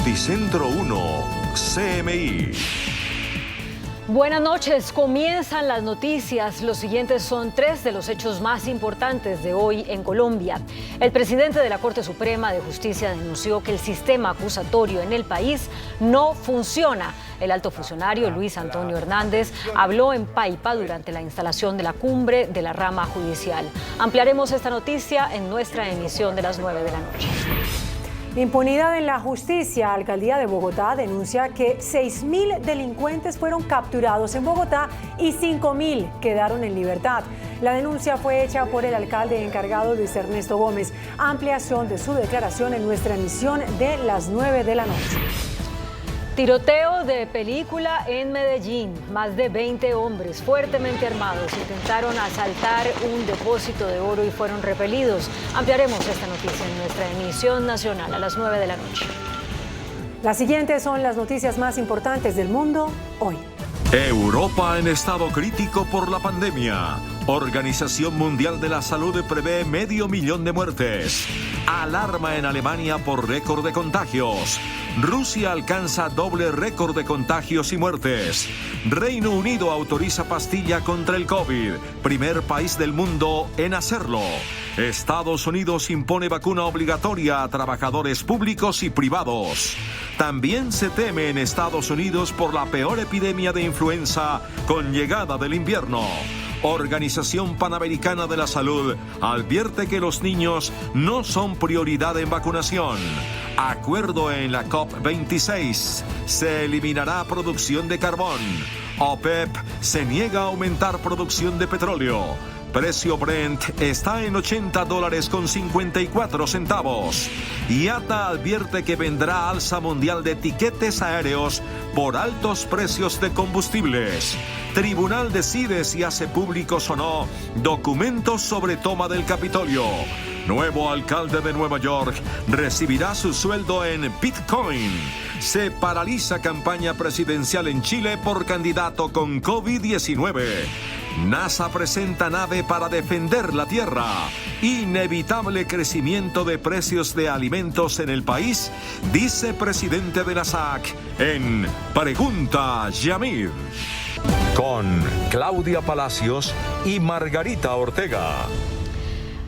Noticentro 1, CMI. Buenas noches, comienzan las noticias. Los siguientes son tres de los hechos más importantes de hoy en Colombia. El presidente de la Corte Suprema de Justicia denunció que el sistema acusatorio en el país no funciona. El alto funcionario Luis Antonio Hernández habló en Paipa durante la instalación de la cumbre de la rama judicial. Ampliaremos esta noticia en nuestra emisión de las 9 de la noche. Impunidad en la justicia. Alcaldía de Bogotá denuncia que 6.000 delincuentes fueron capturados en Bogotá y 5.000 quedaron en libertad. La denuncia fue hecha por el alcalde encargado Luis Ernesto Gómez. Ampliación de su declaración en nuestra emisión de las 9 de la noche. Tiroteo de película en Medellín. Más de 20 hombres fuertemente armados intentaron asaltar un depósito de oro y fueron repelidos. Ampliaremos esta noticia en nuestra emisión nacional a las 9 de la noche. Las siguientes son las noticias más importantes del mundo hoy. Europa en estado crítico por la pandemia. Organización Mundial de la Salud prevé 500.000 de muertes. Alarma en Alemania por récord de contagios. Rusia alcanza doble récord de contagios y muertes. Reino Unido autoriza pastilla contra el COVID. Primer país del mundo en hacerlo. Estados Unidos impone vacuna obligatoria a trabajadores públicos y privados. También se teme en Estados Unidos por la peor epidemia de influenza con llegada del invierno. Organización Panamericana de la Salud advierte que los niños no son prioridad en vacunación. Acuerdo en la COP26. Se eliminará producción de carbón. OPEP se niega a aumentar producción de petróleo. Precio Brent está en $80.54. IATA advierte que vendrá alza mundial de tiquetes aéreos por altos precios de combustibles. Tribunal decide si hace públicos o no documentos sobre toma del Capitolio. Nuevo alcalde de Nueva York recibirá su sueldo en Bitcoin. Se paraliza campaña presidencial en Chile por candidato con COVID-19. NASA presenta nave para defender la Tierra. Inevitable crecimiento de precios de alimentos en el país, dice presidente de la SAC en Pregunta Yamir. Con Claudia Palacios y Margarita Ortega.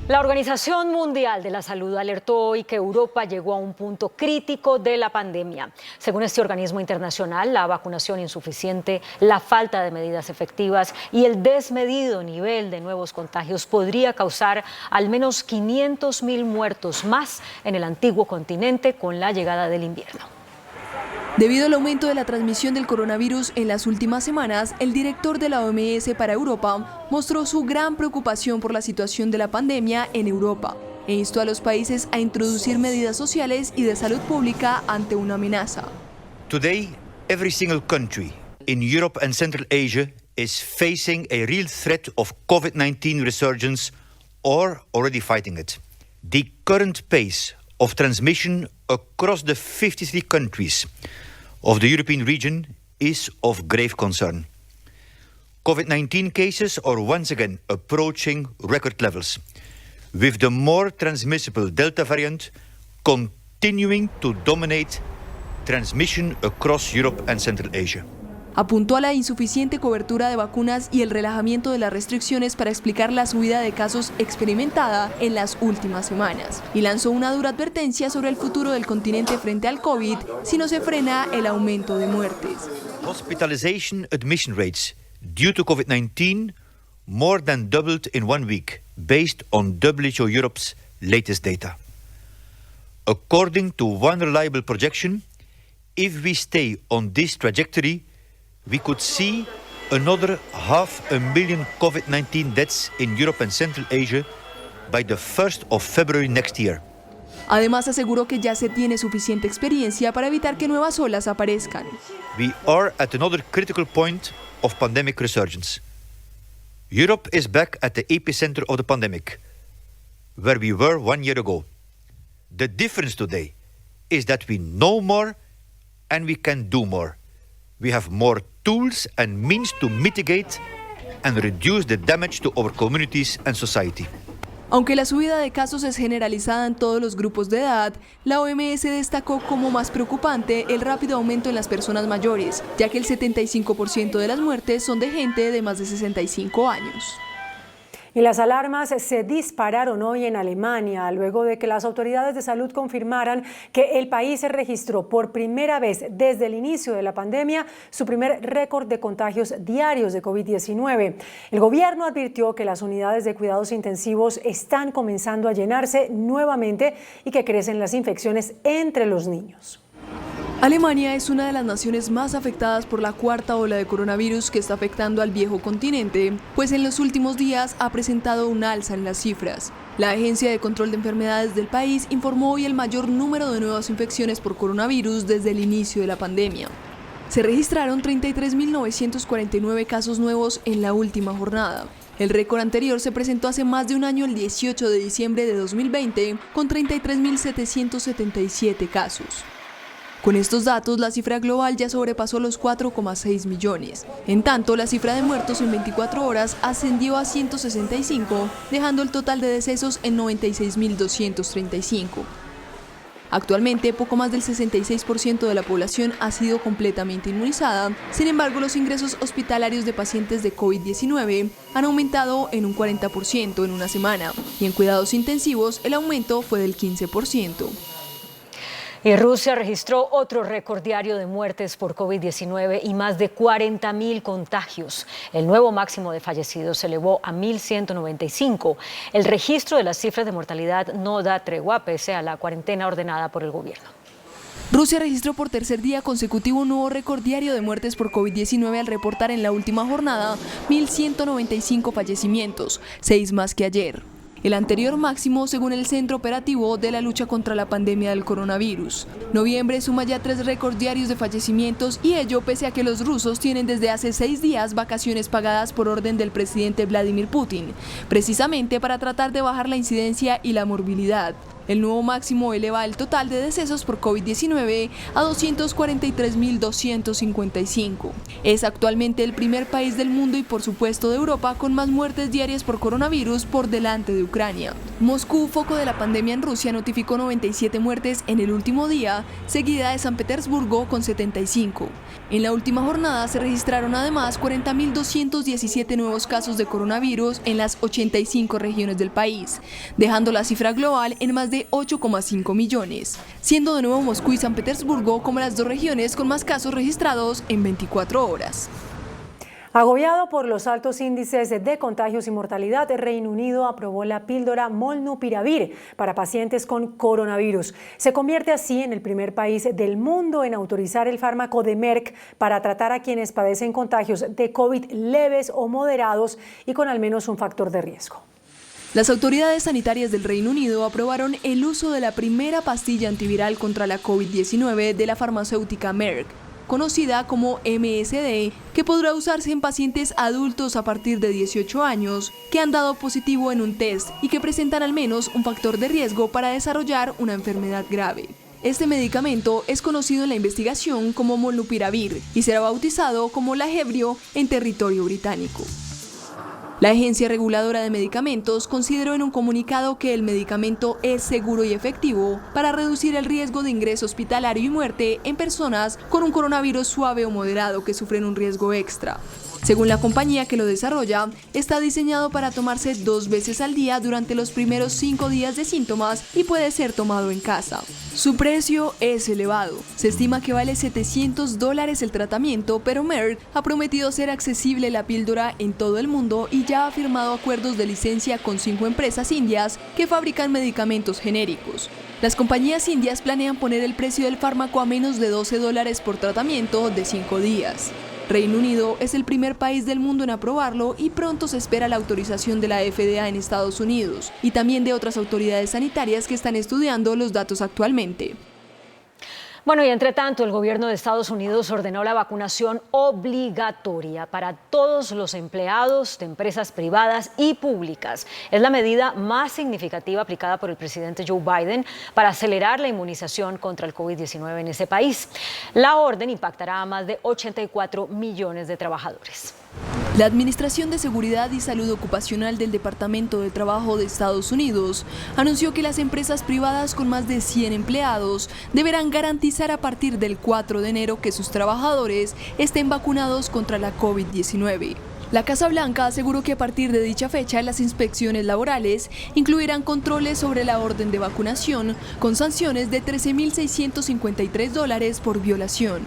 La Organización Mundial de la Salud alertó hoy que Europa llegó a un punto crítico de la pandemia. Según este organismo internacional, la vacunación insuficiente, la falta de medidas efectivas y el desmedido nivel de nuevos contagios podría causar al menos 500.000 muertos más en el antiguo continente con la llegada del invierno. Debido al aumento de la transmisión del coronavirus en las últimas semanas, el director de la OMS para Europa mostró su gran preocupación por la situación de la pandemia en Europa e instó a los países a introducir medidas sociales y de salud pública ante una amenaza. Today, every single country in Europe and Central Asia is facing a real threat of COVID-19 resurgence or already fighting it. The current pace of transmission across the 53 countries of the European region is of grave concern. COVID-19 cases are once again approaching record levels, with the more transmissible Delta variant continuing to dominate transmission across Europe and Central Asia. Apuntó a la insuficiente cobertura de vacunas y el relajamiento de las restricciones para explicar la subida de casos experimentada en las últimas semanas. Y lanzó una dura advertencia sobre el futuro del continente frente al COVID si no se frena el aumento de muertes. Hospitalization admission rates due to COVID-19 more than doubled in 1 week, based on WHO Europe's latest data. According to one reliable projection, if we stay on this trajectory, we could see another 500,000 COVID-19 deaths in Europe and Central Asia by the 1st of February next year. Además, aseguró que ya se tiene suficiente experiencia para evitar que nuevas olas aparezcan. We are at another critical point of pandemic resurgence. Europe is back at the epicenter of the pandemic, where we were 1 year ago. The difference today is that we know more and we can do more. We have more tools and means to mitigate and reduce the damage to our communities and society. Aunque la subida de casos es generalizada en todos los grupos de edad, la OMS destacó como más preocupante el rápido aumento en las personas mayores, ya que el 75% de las muertes son de gente de más de 65 años. Y las alarmas se dispararon hoy en Alemania, luego de que las autoridades de salud confirmaran que el país registró por primera vez desde el inicio de la pandemia su primer récord de contagios diarios de COVID-19. El gobierno advirtió que las unidades de cuidados intensivos están comenzando a llenarse nuevamente y que crecen las infecciones entre los niños. Alemania es una de las naciones más afectadas por la cuarta ola de coronavirus que está afectando al viejo continente, pues en los últimos días ha presentado un alza en las cifras. La Agencia de Control de Enfermedades del país informó hoy el mayor número de nuevas infecciones por coronavirus desde el inicio de la pandemia. Se registraron 33.949 casos nuevos en la última jornada. El récord anterior se presentó hace más de un año, el 18 de diciembre de 2020, con 33.777 casos. Con estos datos, la cifra global ya sobrepasó los 4,6 millones. En tanto, la cifra de muertos en 24 horas ascendió a 165, dejando el total de decesos en 96.235. Actualmente, poco más del 66% de la población ha sido completamente inmunizada. Sin embargo, los ingresos hospitalarios de pacientes de COVID-19 han aumentado en un 40% en una semana, y en cuidados intensivos el aumento fue del 15%. Y Rusia registró otro récord diario de muertes por COVID-19 y más de 40.000 contagios. El nuevo máximo de fallecidos se elevó a 1.195. El registro de las cifras de mortalidad no da tregua pese a la cuarentena ordenada por el gobierno. Rusia registró por tercer día consecutivo un nuevo récord diario de muertes por COVID-19 al reportar en la última jornada 1.195 fallecimientos, 6 más que ayer. El anterior máximo según el Centro Operativo de la Lucha contra la Pandemia del Coronavirus. Noviembre suma ya 3 récords diarios de fallecimientos y ello pese a que los rusos tienen desde hace 6 días vacaciones pagadas por orden del presidente Vladimir Putin, precisamente para tratar de bajar la incidencia y la morbilidad. El nuevo máximo eleva el total de decesos por COVID-19 a 243.255. Es actualmente el primer país del mundo y por supuesto de Europa con más muertes diarias por coronavirus por delante de Ucrania. Moscú, foco de la pandemia en Rusia, notificó 97 muertes en el último día, seguida de San Petersburgo con 75. En la última jornada se registraron además 40.217 nuevos casos de coronavirus en las 85 regiones del país, dejando la cifra global en más de 8,5 millones, siendo de nuevo Moscú y San Petersburgo como las dos regiones con más casos registrados en 24 horas. Agobiado por los altos índices de contagios y mortalidad, el Reino Unido aprobó la píldora Molnupiravir para pacientes con coronavirus. Se convierte así en el primer país del mundo en autorizar el fármaco de Merck para tratar a quienes padecen contagios de COVID leves o moderados y con al menos un factor de riesgo. Las autoridades sanitarias del Reino Unido aprobaron el uso de la primera pastilla antiviral contra la COVID-19 de la farmacéutica Merck, conocida como MSD, que podrá usarse en pacientes adultos a partir de 18 años que han dado positivo en un test y que presentan al menos un factor de riesgo para desarrollar una enfermedad grave. Este medicamento es conocido en la investigación como Molnupiravir y será bautizado como Lagevrio en territorio británico. La Agencia Reguladora de Medicamentos consideró en un comunicado que el medicamento es seguro y efectivo para reducir el riesgo de ingreso hospitalario y muerte en personas con un coronavirus suave o moderado que sufren un riesgo extra. Según la compañía que lo desarrolla, está diseñado para tomarse 2 veces al día durante los primeros 5 días de síntomas y puede ser tomado en casa. Su precio es elevado. Se estima que vale $700 el tratamiento, pero Merck ha prometido hacer accesible la píldora en todo el mundo y ya ha firmado acuerdos de licencia con 5 empresas indias que fabrican medicamentos genéricos. Las compañías indias planean poner el precio del fármaco a menos de $12 por tratamiento de 5 días. Reino Unido es el primer país del mundo en aprobarlo y pronto se espera la autorización de la FDA en Estados Unidos y también de otras autoridades sanitarias que están estudiando los datos actualmente. Bueno, y entre tanto, el gobierno de Estados Unidos ordenó la vacunación obligatoria para todos los empleados de empresas privadas y públicas. Es la medida más significativa aplicada por el presidente Joe Biden para acelerar la inmunización contra el COVID-19 en ese país. La orden impactará a más de 84 millones de trabajadores. La Administración de Seguridad y Salud Ocupacional del Departamento de Trabajo de Estados Unidos anunció que las empresas privadas con más de 100 empleados deberán garantizar a partir del 4 de enero que sus trabajadores estén vacunados contra la COVID-19. La Casa Blanca aseguró que a partir de dicha fecha las inspecciones laborales incluirán controles sobre la orden de vacunación con sanciones de $13.653 por violación.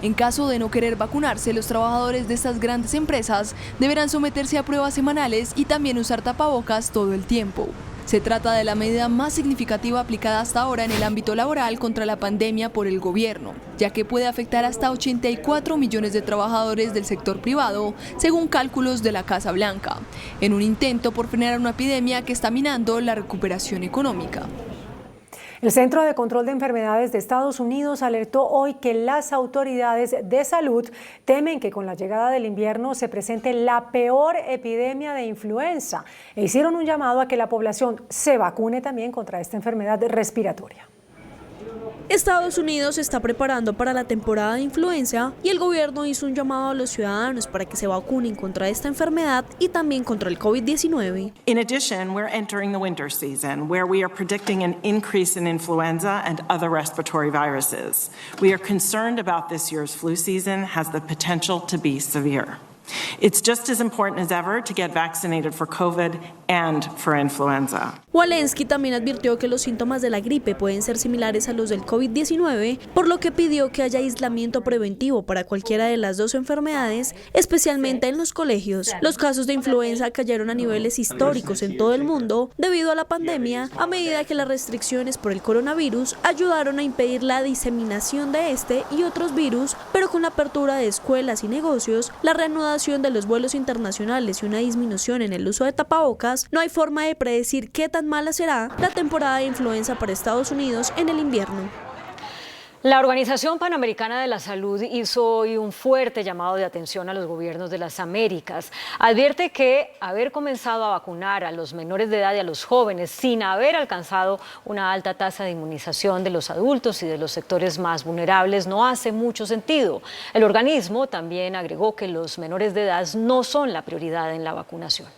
En caso de no querer vacunarse, los trabajadores de estas grandes empresas deberán someterse a pruebas semanales y también usar tapabocas todo el tiempo. Se trata de la medida más significativa aplicada hasta ahora en el ámbito laboral contra la pandemia por el gobierno, ya que puede afectar hasta 84 millones de trabajadores del sector privado, según cálculos de la Casa Blanca, en un intento por frenar una epidemia que está minando la recuperación económica. El Centro de Control de Enfermedades de Estados Unidos alertó hoy que las autoridades de salud temen que con la llegada del invierno se presente la peor epidemia de influenza e hicieron un llamado a que la población se vacune también contra esta enfermedad respiratoria. Estados Unidos se está preparando para la temporada de influenza y el gobierno hizo un llamado a los ciudadanos para que se vacunen contra esta enfermedad y también contra el COVID-19. In addition, we're entering the winter season where we are predicting an increase in influenza and other respiratory viruses. We are concerned about this year's flu season has the potential to be severe. It's just as important as ever to get vaccinated for COVID and for influenza. Walensky también advirtió que los síntomas de la gripe pueden ser similares a los del COVID-19, por lo que pidió que haya aislamiento preventivo para cualquiera de las dos enfermedades, especialmente en los colegios. Los casos de influenza cayeron a niveles históricos en todo el mundo debido a la pandemia, a medida que las restricciones por el coronavirus ayudaron a impedir la diseminación de este y otros virus, pero con la apertura de escuelas y negocios, la reanudación de los vuelos internacionales y una disminución en el uso de tapabocas, no hay forma de predecir qué tan mala será la temporada de influenza para Estados Unidos en el invierno. La Organización Panamericana de la Salud hizo hoy un fuerte llamado de atención a los gobiernos de las Américas. Advierte que haber comenzado a vacunar a los menores de edad y a los jóvenes sin haber alcanzado una alta tasa de inmunización de los adultos y de los sectores más vulnerables no hace mucho sentido. El organismo también agregó que los menores de edad no son la prioridad en la vacunación.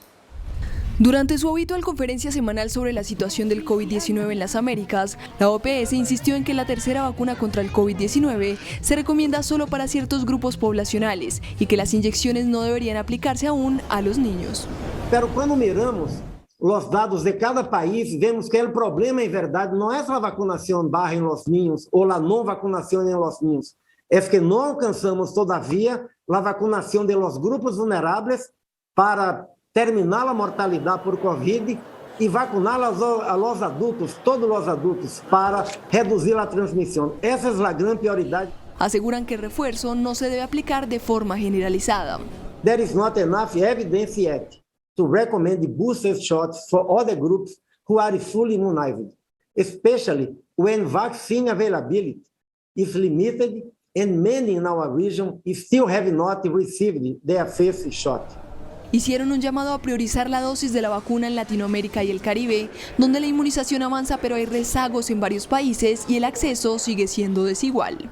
Durante su habitual conferencia semanal sobre la situación del COVID-19 en las Américas, la OPS insistió en que la tercera vacuna contra el COVID-19 se recomienda solo para ciertos grupos poblacionales y que las inyecciones no deberían aplicarse aún a los niños. Pero cuando miramos los dados de cada país, vemos que el problema en verdad no es la vacunación baja en los niños o la no vacunación en los niños, es que no alcanzamos todavía la vacunación de los grupos vulnerables para terminar la mortalidad por COVID y vacunar a los adultos, todos los adultos, para reducir la transmisión. Esa es la gran prioridad. Aseguran que el refuerzo no se debe aplicar de forma generalizada. There is not enough evidence yet to recommend booster shots for other groups who are fully immunized, especially when vaccine availability is limited and many in our region still have not received their first shot. Hicieron un llamado a priorizar la dosis de la vacuna en Latinoamérica y el Caribe, donde la inmunización avanza pero hay rezagos en varios países y el acceso sigue siendo desigual.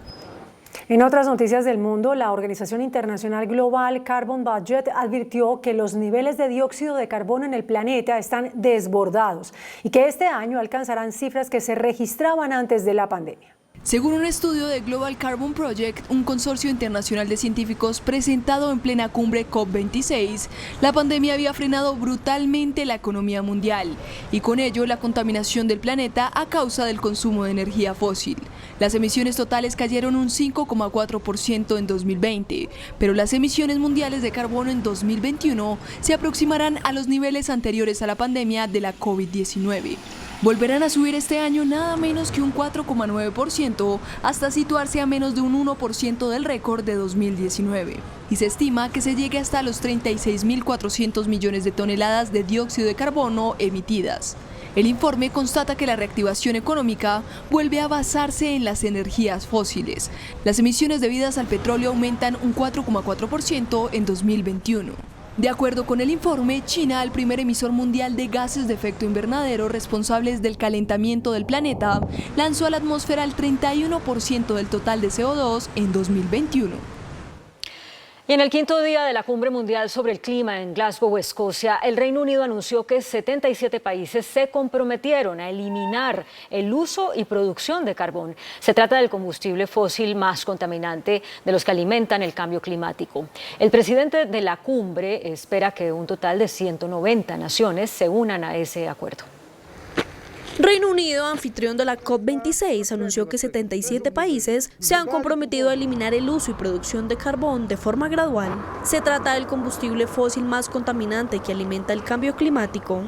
En otras noticias del mundo, la Organización Internacional Global Carbon Budget advirtió que los niveles de dióxido de carbono en el planeta están desbordados y que este año alcanzarán cifras que se registraban antes de la pandemia. Según un estudio de Global Carbon Project, un consorcio internacional de científicos presentado en plena cumbre COP26, la pandemia había frenado brutalmente la economía mundial y con ello la contaminación del planeta a causa del consumo de energía fósil. Las emisiones totales cayeron un 5,4% en 2020, pero las emisiones mundiales de carbono en 2021 se aproximarán a los niveles anteriores a la pandemia de la COVID-19. Volverán a subir este año nada menos que un 4,9% hasta situarse a menos de un 1% del récord de 2019. Y se estima que se llegue hasta los 36.400 millones de toneladas de dióxido de carbono emitidas. El informe constata que la reactivación económica vuelve a basarse en las energías fósiles. Las emisiones debidas al petróleo aumentan un 4,4% en 2021. De acuerdo con el informe, China, el primer emisor mundial de gases de efecto invernadero responsables del calentamiento del planeta, lanzó a la atmósfera el 31% del total de CO2 en 2021. Y en el quinto día de la Cumbre Mundial sobre el Clima en Glasgow, Escocia, el Reino Unido anunció que 77 países se comprometieron a eliminar el uso y producción de carbón. Se trata del combustible fósil más contaminante de los que alimentan el cambio climático. El presidente de la cumbre espera que un total de 190 naciones se unan a ese acuerdo. Reino Unido, anfitrión de la COP26, anunció que 77 países se han comprometido a eliminar el uso y producción de carbón de forma gradual. Se trata del combustible fósil más contaminante que alimenta el cambio climático.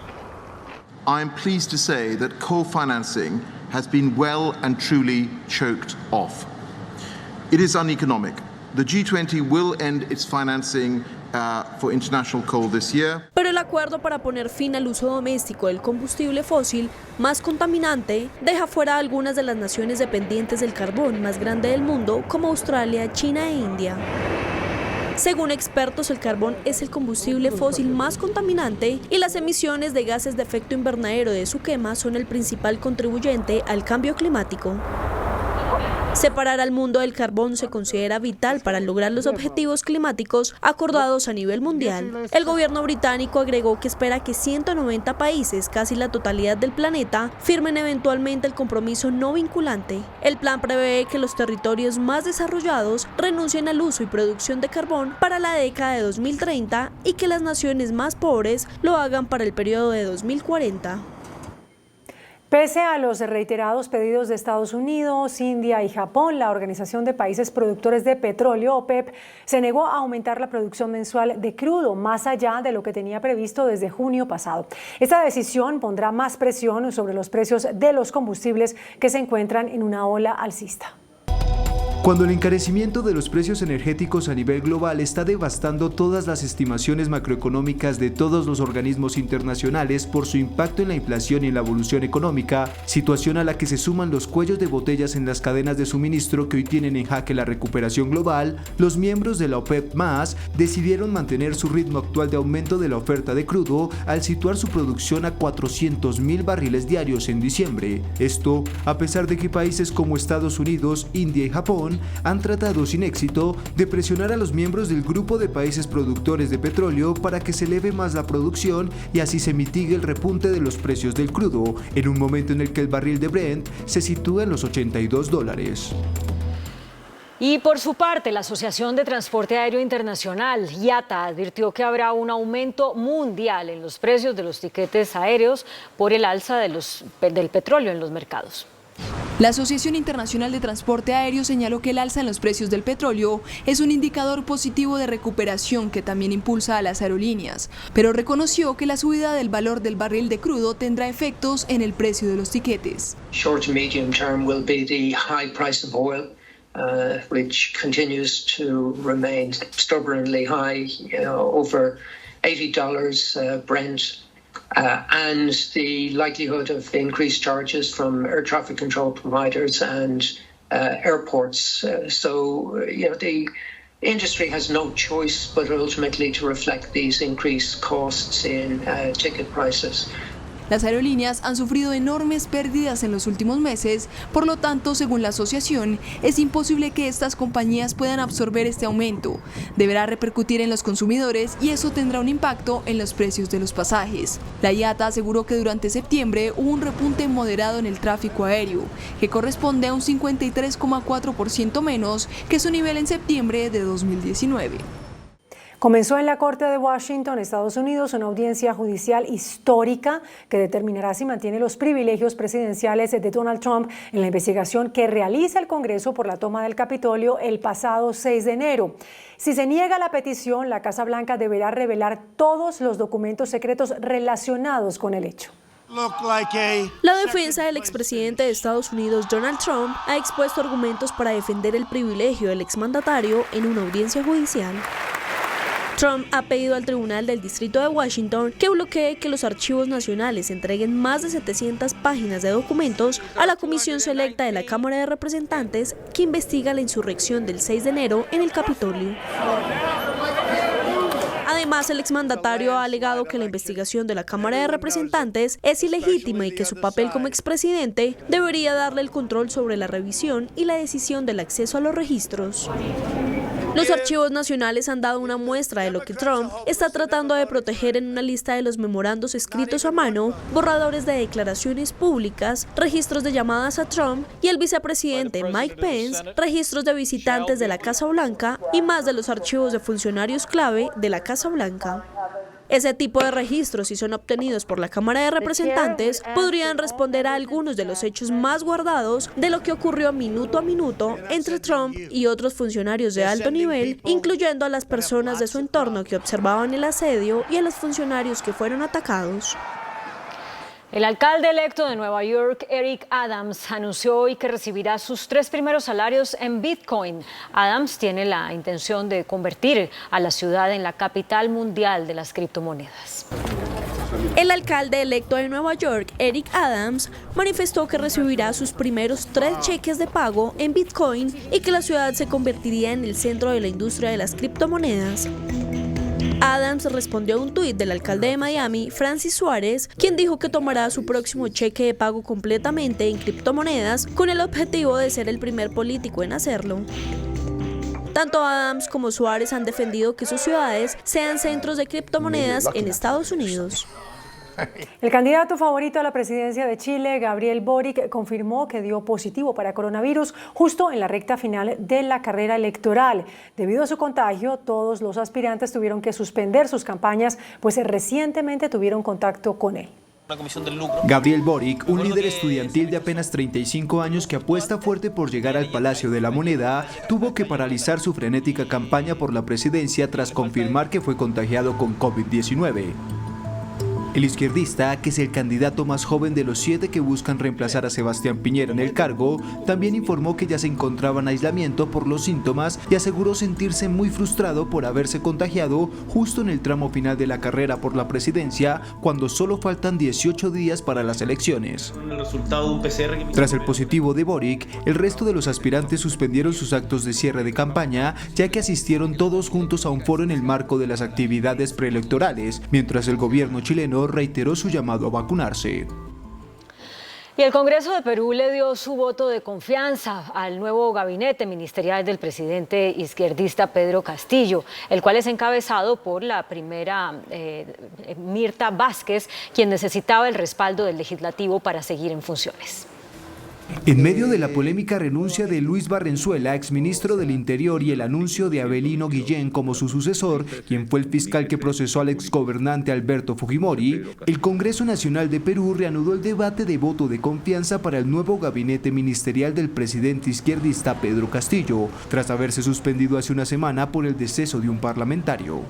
I am pleased to say that co-financing has been well and truly choked off. It is uneconomic. The G20 will end its financing for international coal this year. Pero el acuerdo para poner fin al uso doméstico del combustible fósil más contaminante deja fuera a algunas de las naciones dependientes del carbón más grande del mundo, como Australia, China e India. Según expertos, el carbón es el combustible fósil más contaminante y las emisiones de gases de efecto invernadero de su quema son el principal contribuyente al cambio climático. Separar al mundo del carbón se considera vital para lograr los objetivos climáticos acordados a nivel mundial. El gobierno británico agregó que espera que 190 países, casi la totalidad del planeta, firmen eventualmente el compromiso no vinculante. El plan prevé que los territorios más desarrollados renuncien al uso y producción de carbón para la década de 2030 y que las naciones más pobres lo hagan para el periodo de 2040. Pese a los reiterados pedidos de Estados Unidos, India y Japón, la Organización de Países Productores de Petróleo, OPEP, se negó a aumentar la producción mensual de crudo más allá de lo que tenía previsto desde junio pasado. Esta decisión pondrá más presión sobre los precios de los combustibles que se encuentran en una ola alcista. Cuando el encarecimiento de los precios energéticos a nivel global está devastando todas las estimaciones macroeconómicas de todos los organismos internacionales por su impacto en la inflación y en la evolución económica, situación a la que se suman los cuellos de botellas en las cadenas de suministro que hoy tienen en jaque la recuperación global, los miembros de la OPEP+ decidieron mantener su ritmo actual de aumento de la oferta de crudo al situar su producción a 400.000 barriles diarios en diciembre. Esto a pesar de que países como Estados Unidos, India y Japón han tratado sin éxito de presionar a los miembros del grupo de países productores de petróleo para que se eleve más la producción y así se mitigue el repunte de los precios del crudo, en un momento en el que el barril de Brent se sitúa en los $82. Y por su parte, la Asociación de Transporte Aéreo Internacional, IATA, advirtió que habrá un aumento mundial en los precios de los tiquetes aéreos por el alza del petróleo en los mercados. La Asociación Internacional de Transporte Aéreo señaló que el alza en los precios del petróleo es un indicador positivo de recuperación que también impulsa a las aerolíneas, pero reconoció que la subida del valor del barril de crudo tendrá efectos en el precio de los tiquetes. Short to medium term will be the high price of oil, which continues to remain stubbornly high, over $80 Brent. And the likelihood of increased charges from air traffic control providers and airports. The industry has no choice but ultimately to reflect these increased costs in ticket prices. Las aerolíneas han sufrido enormes pérdidas en los últimos meses, por lo tanto, según la asociación, es imposible que estas compañías puedan absorber este aumento. Deberá repercutir en los consumidores y eso tendrá un impacto en los precios de los pasajes. La IATA aseguró que durante septiembre hubo un repunte moderado en el tráfico aéreo, que corresponde a un 53,4% menos que su nivel en septiembre de 2019. Comenzó en la Corte de Washington, Estados Unidos, una audiencia judicial histórica que determinará si mantiene los privilegios presidenciales de Donald Trump en la investigación que realiza el Congreso por la toma del Capitolio el pasado 6 de enero. Si se niega la petición, la Casa Blanca deberá revelar todos los documentos secretos relacionados con el hecho. La defensa del expresidente de Estados Unidos, Donald Trump, ha expuesto argumentos para defender el privilegio del exmandatario en una audiencia judicial. Trump ha pedido al Tribunal del Distrito de Washington que bloquee que los archivos nacionales entreguen más de 700 páginas de documentos a la Comisión Selecta de la Cámara de Representantes que investiga la insurrección del 6 de enero en el Capitolio. Además, el exmandatario ha alegado que la investigación de la Cámara de Representantes es ilegítima y que su papel como expresidente debería darle el control sobre la revisión y la decisión del acceso a los registros. Los archivos nacionales han dado una muestra de lo que Trump está tratando de proteger en una lista de los memorandos escritos a mano, borradores de declaraciones públicas, registros de llamadas a Trump y el vicepresidente Mike Pence, registros de visitantes de la Casa Blanca y más de los archivos de funcionarios clave de la Casa Blanca. Ese tipo de registros, si son obtenidos por la Cámara de Representantes, podrían responder a algunos de los hechos más guardados de lo que ocurrió minuto a minuto entre Trump y otros funcionarios de alto nivel, incluyendo a las personas de su entorno que observaban el asedio y a los funcionarios que fueron atacados. El alcalde electo de Nueva York, Eric Adams, anunció hoy que recibirá sus 3 primeros salarios en Bitcoin. Adams tiene la intención de convertir a la ciudad en la capital mundial de las criptomonedas. El alcalde electo de Nueva York, Eric Adams, manifestó que recibirá sus primeros 3 cheques de pago en Bitcoin y que la ciudad se convertiría en el centro de la industria de las criptomonedas. Adams respondió a un tuit del alcalde de Miami, Francis Suárez, quien dijo que tomará su próximo cheque de pago completamente en criptomonedas con el objetivo de ser el primer político en hacerlo. Tanto Adams como Suárez han defendido que sus ciudades sean centros de criptomonedas en Estados Unidos. El candidato favorito a la presidencia de Chile, Gabriel Boric, confirmó que dio positivo para coronavirus justo en la recta final de la carrera electoral. Debido a su contagio, todos los aspirantes tuvieron que suspender sus campañas, pues recientemente tuvieron contacto con él. Gabriel Boric, un líder estudiantil de apenas 35 años que apuesta fuerte por llegar al Palacio de la Moneda, tuvo que paralizar su frenética campaña por la presidencia tras confirmar que fue contagiado con COVID-19. El izquierdista, que es el candidato más joven de los 7 que buscan reemplazar a Sebastián Piñera en el cargo, también informó que ya se encontraba en aislamiento por los síntomas y aseguró sentirse muy frustrado por haberse contagiado justo en el tramo final de la carrera por la presidencia, cuando solo faltan 18 días para las elecciones. Tras el positivo de Boric, el resto de los aspirantes suspendieron sus actos de cierre de campaña, ya que asistieron todos juntos a un foro en el marco de las actividades preelectorales, mientras el gobierno chileno reiteró su llamado a vacunarse. Y el Congreso de Perú le dio su voto de confianza al nuevo gabinete ministerial del presidente izquierdista Pedro Castillo, el cual es encabezado por la primera Mirta Vázquez, quien necesitaba el respaldo del legislativo para seguir en funciones. En medio de la polémica renuncia de Luis Barrenzuela, exministro del Interior, y el anuncio de Avelino Guillén como su sucesor, quien fue el fiscal que procesó al exgobernante Alberto Fujimori, el Congreso Nacional de Perú reanudó el debate de voto de confianza para el nuevo gabinete ministerial del presidente izquierdista Pedro Castillo, tras haberse suspendido hace una semana por el deceso de un parlamentario.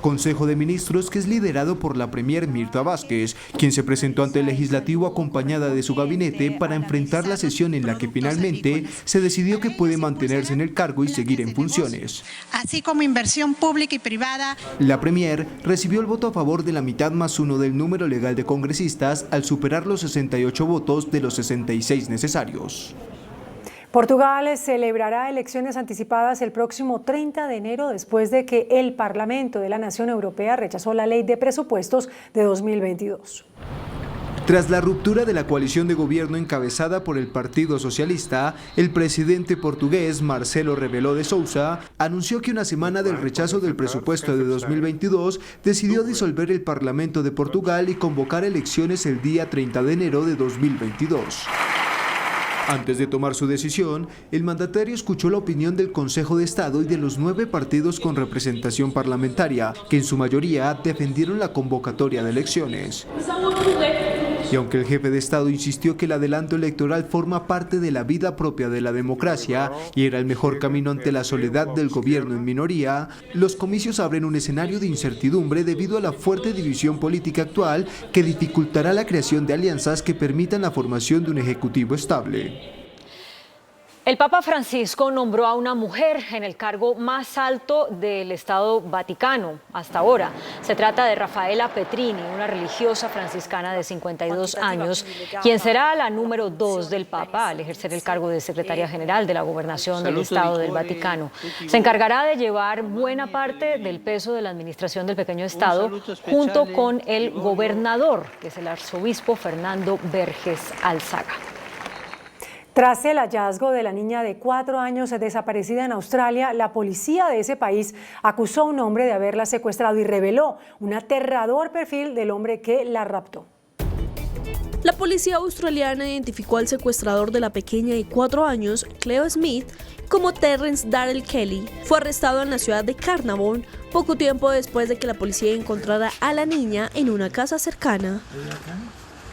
Consejo de Ministros que es liderado por la premier Mirta Vázquez, quien se presentó ante el legislativo acompañada de su gabinete para enfrentar la sesión en la que finalmente se decidió que puede mantenerse en el cargo y seguir en funciones. Así como inversión pública y privada. La premier recibió el voto a favor de la mitad más uno del número legal de congresistas al superar los 68 votos de los 66 necesarios. Portugal celebrará elecciones anticipadas el próximo 30 de enero después de que el Parlamento de la Nación Europea rechazó la ley de presupuestos de 2022. Tras la ruptura de la coalición de gobierno encabezada por el Partido Socialista, el presidente portugués Marcelo Rebelo de Sousa anunció que una semana del rechazo del presupuesto de 2022 decidió disolver el Parlamento de Portugal y convocar elecciones el día 30 de enero de 2022. Antes de tomar su decisión, el mandatario escuchó la opinión del Consejo de Estado y de los 9 partidos con representación parlamentaria, que en su mayoría defendieron la convocatoria de elecciones. Y aunque el jefe de Estado insistió que el adelanto electoral forma parte de la vida propia de la democracia y era el mejor camino ante la soledad del gobierno en minoría, los comicios abren un escenario de incertidumbre debido a la fuerte división política actual que dificultará la creación de alianzas que permitan la formación de un ejecutivo estable. El Papa Francisco nombró a una mujer en el cargo más alto del Estado Vaticano hasta ahora. Se trata de Rafaela Petrini, una religiosa franciscana de 52 años, quien será la número 2 del Papa al ejercer el cargo de secretaria general de la Gobernación del Estado del Vaticano. Se encargará de llevar buena parte del peso de la administración del pequeño Estado junto con el gobernador, que es el arzobispo Fernando Verges Alzaga. Tras el hallazgo de la niña de 4 años desaparecida en Australia, la policía de ese país acusó a un hombre de haberla secuestrado y reveló un aterrador perfil del hombre que la raptó. La policía australiana identificó al secuestrador de la pequeña de 4 años, Cleo Smith, como Terrence Darrell Kelly. Fue arrestado en la ciudad de Carnarvon poco tiempo después de que la policía encontrara a la niña en una casa cercana.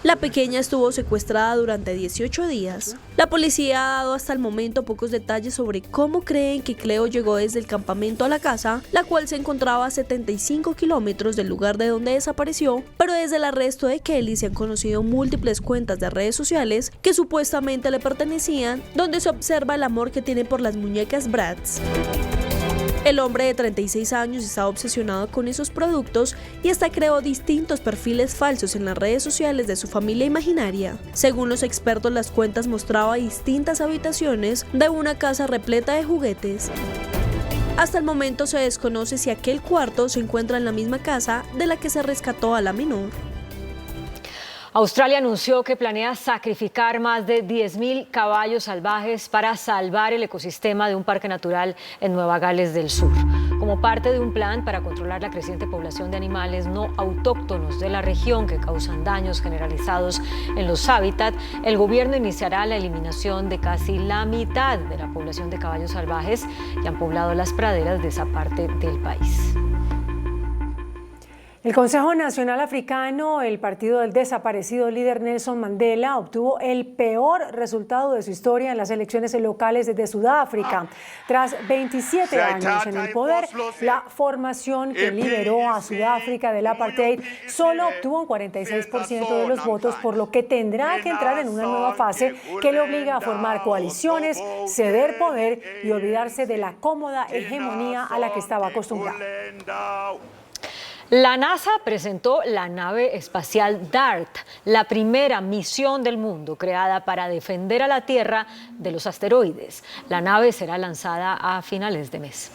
La pequeña estuvo secuestrada durante 18 días. La policía ha dado hasta el momento pocos detalles sobre cómo creen que Cleo llegó desde el campamento a la casa, la cual se encontraba a 75 kilómetros del lugar de donde desapareció, pero desde el arresto de Kelly se han conocido múltiples cuentas de redes sociales que supuestamente le pertenecían, donde se observa el amor que tiene por las muñecas Bratz. El hombre de 36 años estaba obsesionado con esos productos y hasta creó distintos perfiles falsos en las redes sociales de su familia imaginaria. Según los expertos, las cuentas mostraban distintas habitaciones de una casa repleta de juguetes. Hasta el momento se desconoce si aquel cuarto se encuentra en la misma casa de la que se rescató a la menor. Australia anunció que planea sacrificar más de 10.000 caballos salvajes para salvar el ecosistema de un parque natural en Nueva Gales del Sur. Como parte de un plan para controlar la creciente población de animales no autóctonos de la región que causan daños generalizados en los hábitats, el gobierno iniciará la eliminación de casi la mitad de la población de caballos salvajes que han poblado las praderas de esa parte del país. El Consejo Nacional Africano, el partido del desaparecido líder Nelson Mandela, obtuvo el peor resultado de su historia en las elecciones locales de Sudáfrica. Tras 27 años en el poder, la formación que liberó a Sudáfrica del apartheid solo obtuvo un 46% de los votos, por lo que tendrá que entrar en una nueva fase que le obliga a formar coaliciones, ceder poder y olvidarse de la cómoda hegemonía a la que estaba acostumbrado. La NASA presentó la nave espacial DART, la primera misión del mundo creada para defender a la Tierra de los asteroides. La nave será lanzada a finales de mes.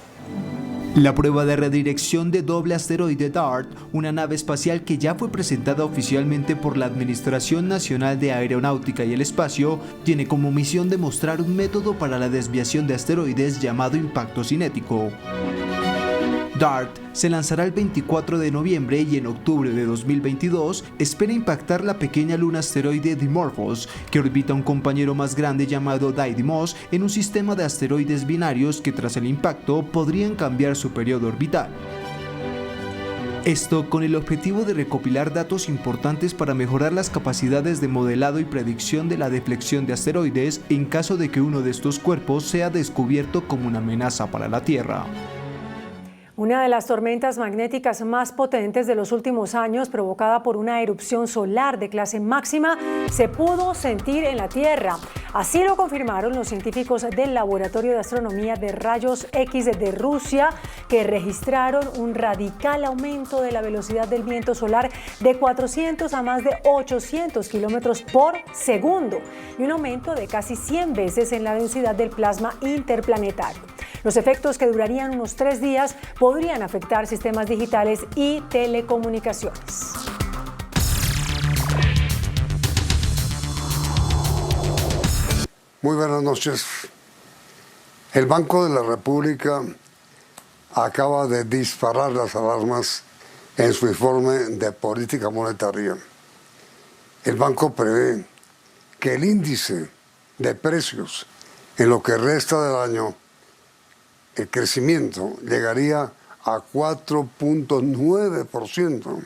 La prueba de redirección de doble asteroide DART, una nave espacial que ya fue presentada oficialmente por la Administración Nacional de Aeronáutica y el Espacio, tiene como misión demostrar un método para la desviación de asteroides llamado impacto cinético. DART se lanzará el 24 de noviembre y en octubre de 2022 espera impactar la pequeña luna asteroide Dimorphos, que orbita un compañero más grande llamado Didymos en un sistema de asteroides binarios que tras el impacto podrían cambiar su periodo orbital. Esto con el objetivo de recopilar datos importantes para mejorar las capacidades de modelado y predicción de la deflexión de asteroides en caso de que uno de estos cuerpos sea descubierto como una amenaza para la Tierra. Una de las tormentas magnéticas más potentes de los últimos años, provocada por una erupción solar de clase máxima, se pudo sentir en la Tierra. Así lo confirmaron los científicos del Laboratorio de Astronomía de Rayos X de Rusia, que registraron un radical aumento de la velocidad del viento solar de 400 a más de 800 kilómetros por segundo y un aumento de casi 100 veces en la densidad del plasma interplanetario. Los efectos, que durarían unos 3 días, podrían afectar sistemas digitales y telecomunicaciones. Muy buenas noches. El Banco de la República acaba de disparar las alarmas en su informe de política monetaria. El banco prevé que el índice de precios en lo que resta del año, el crecimiento llegaría a 4.9%.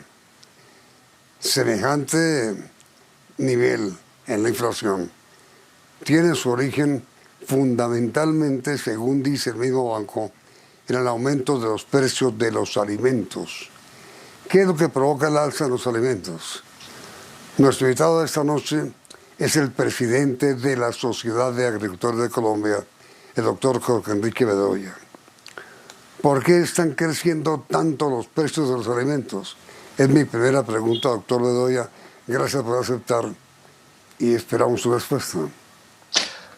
Semejante nivel en la inflación tiene su origen fundamentalmente, según dice el mismo banco, en el aumento de los precios de los alimentos. ¿Qué es lo que provoca el alza de los alimentos? Nuestro invitado de esta noche es el presidente de la Sociedad de Agricultores de Colombia, el doctor Jorge Enrique Bedoya. ¿Por qué están creciendo tanto los precios de los alimentos? Es mi primera pregunta, doctor Bedoya. Gracias por aceptar y esperamos su respuesta.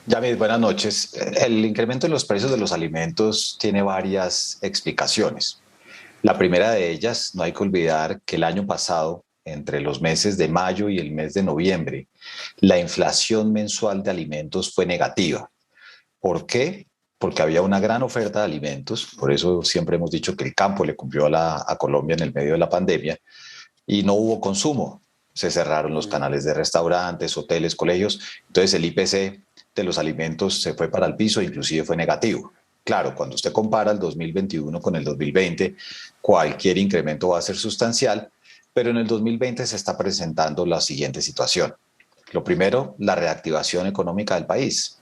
Yamid, buenas noches. El incremento en los precios de los alimentos tiene varias explicaciones. La primera de ellas, no hay que olvidar que el año pasado entre los meses de mayo y el mes de noviembre, la inflación mensual de alimentos fue negativa. ¿Por qué? Porque había una gran oferta de alimentos, por eso siempre hemos dicho que el campo le cumplió a Colombia en el medio de la pandemia, y no hubo consumo. Se cerraron los canales de restaurantes, hoteles, colegios, entonces el IPC de los alimentos se fue para el piso, inclusive fue negativo. Claro, cuando usted compara el 2021 con el 2020, cualquier incremento va a ser sustancial, pero en el 2020 se está presentando la siguiente situación. Lo primero, la reactivación económica del país.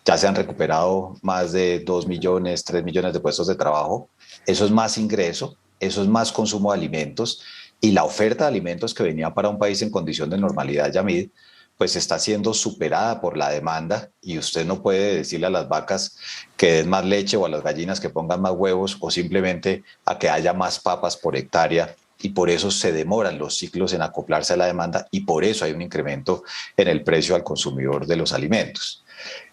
Ya se han recuperado más de 2 millones, 3 millones de puestos de trabajo. Eso es más ingreso, eso es más consumo de alimentos, y la oferta de alimentos que venía para un país en condición de normalidad, Yamid, pues está siendo superada por la demanda, y usted no puede decirle a las vacas que den más leche o a las gallinas que pongan más huevos o simplemente a que haya más papas por hectárea, y por eso se demoran los ciclos en acoplarse a la demanda y por eso hay un incremento en el precio al consumidor de los alimentos.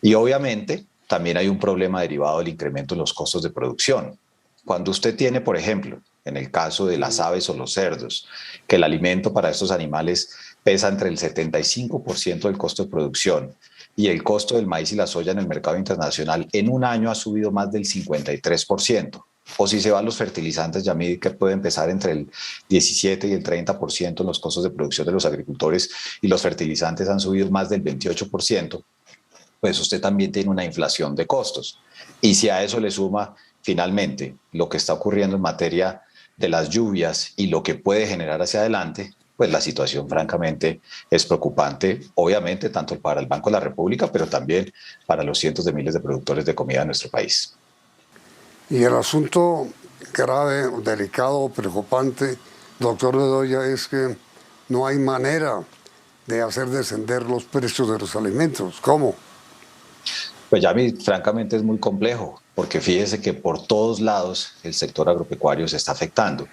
Y obviamente también hay un problema derivado del incremento en los costos de producción. Cuando usted tiene, por ejemplo, en el caso de las aves o los cerdos, que el alimento para estos animales pesa entre el 75% del costo de producción y el costo del maíz y la soya en el mercado internacional en un año ha subido más del 53%. O si se van los fertilizantes, Yamid, que puede empezar entre el 17 y el 30% en los costos de producción de los agricultores, y los fertilizantes han subido más del 28%, pues usted también tiene una inflación de costos. Y si a eso le suma finalmente lo que está ocurriendo en materia de las lluvias y lo que puede generar hacia adelante, pues la situación francamente es preocupante, obviamente tanto para el Banco de la República, pero también para los cientos de miles de productores de comida de nuestro país. Y el asunto grave, delicado, preocupante, doctor Bedoya, es que no hay manera de hacer descender los precios de los alimentos. ¿Cómo? Pues ya francamente es muy complejo, porque fíjese que por todos lados el sector agropecuario se está afectando.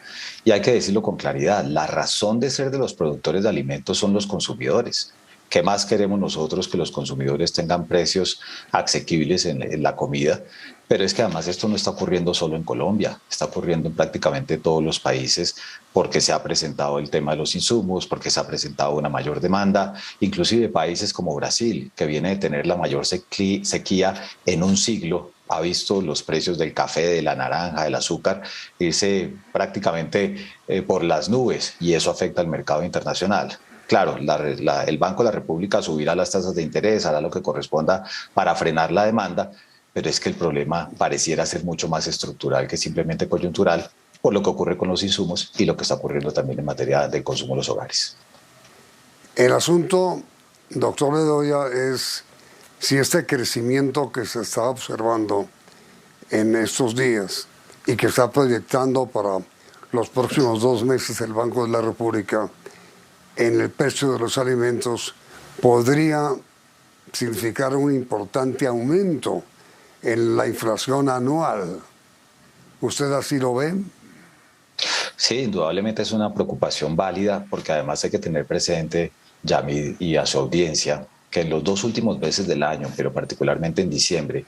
Y hay que decirlo con claridad, la razón de ser de los productores de alimentos son los consumidores. ¿Qué más queremos nosotros que los consumidores tengan precios asequibles en la comida? Pero es que además esto no está ocurriendo solo en Colombia, está ocurriendo en prácticamente todos los países, porque se ha presentado el tema de los insumos, porque se ha presentado una mayor demanda, inclusive países como Brasil, que viene de tener la mayor sequía en un siglo, ha visto los precios del café, de la naranja, del azúcar irse prácticamente por las nubes, y eso afecta al mercado internacional. Claro, el Banco de la República subirá las tasas de interés, hará lo que corresponda para frenar la demanda, pero es que el problema pareciera ser mucho más estructural que simplemente coyuntural, por lo que ocurre con los insumos y lo que está ocurriendo también en materia del consumo de los hogares. El asunto, doctor Bedoya, es si este crecimiento que se está observando en estos días y que está proyectando para los próximos 2 meses el Banco de la República en el precio de los alimentos podría significar un importante aumento en la inflación anual. ¿Usted así lo ve? Sí, indudablemente es una preocupación válida, porque además hay que tener presente, Yamid, y a su audiencia, que en los 2 últimos meses del año, pero particularmente en diciembre,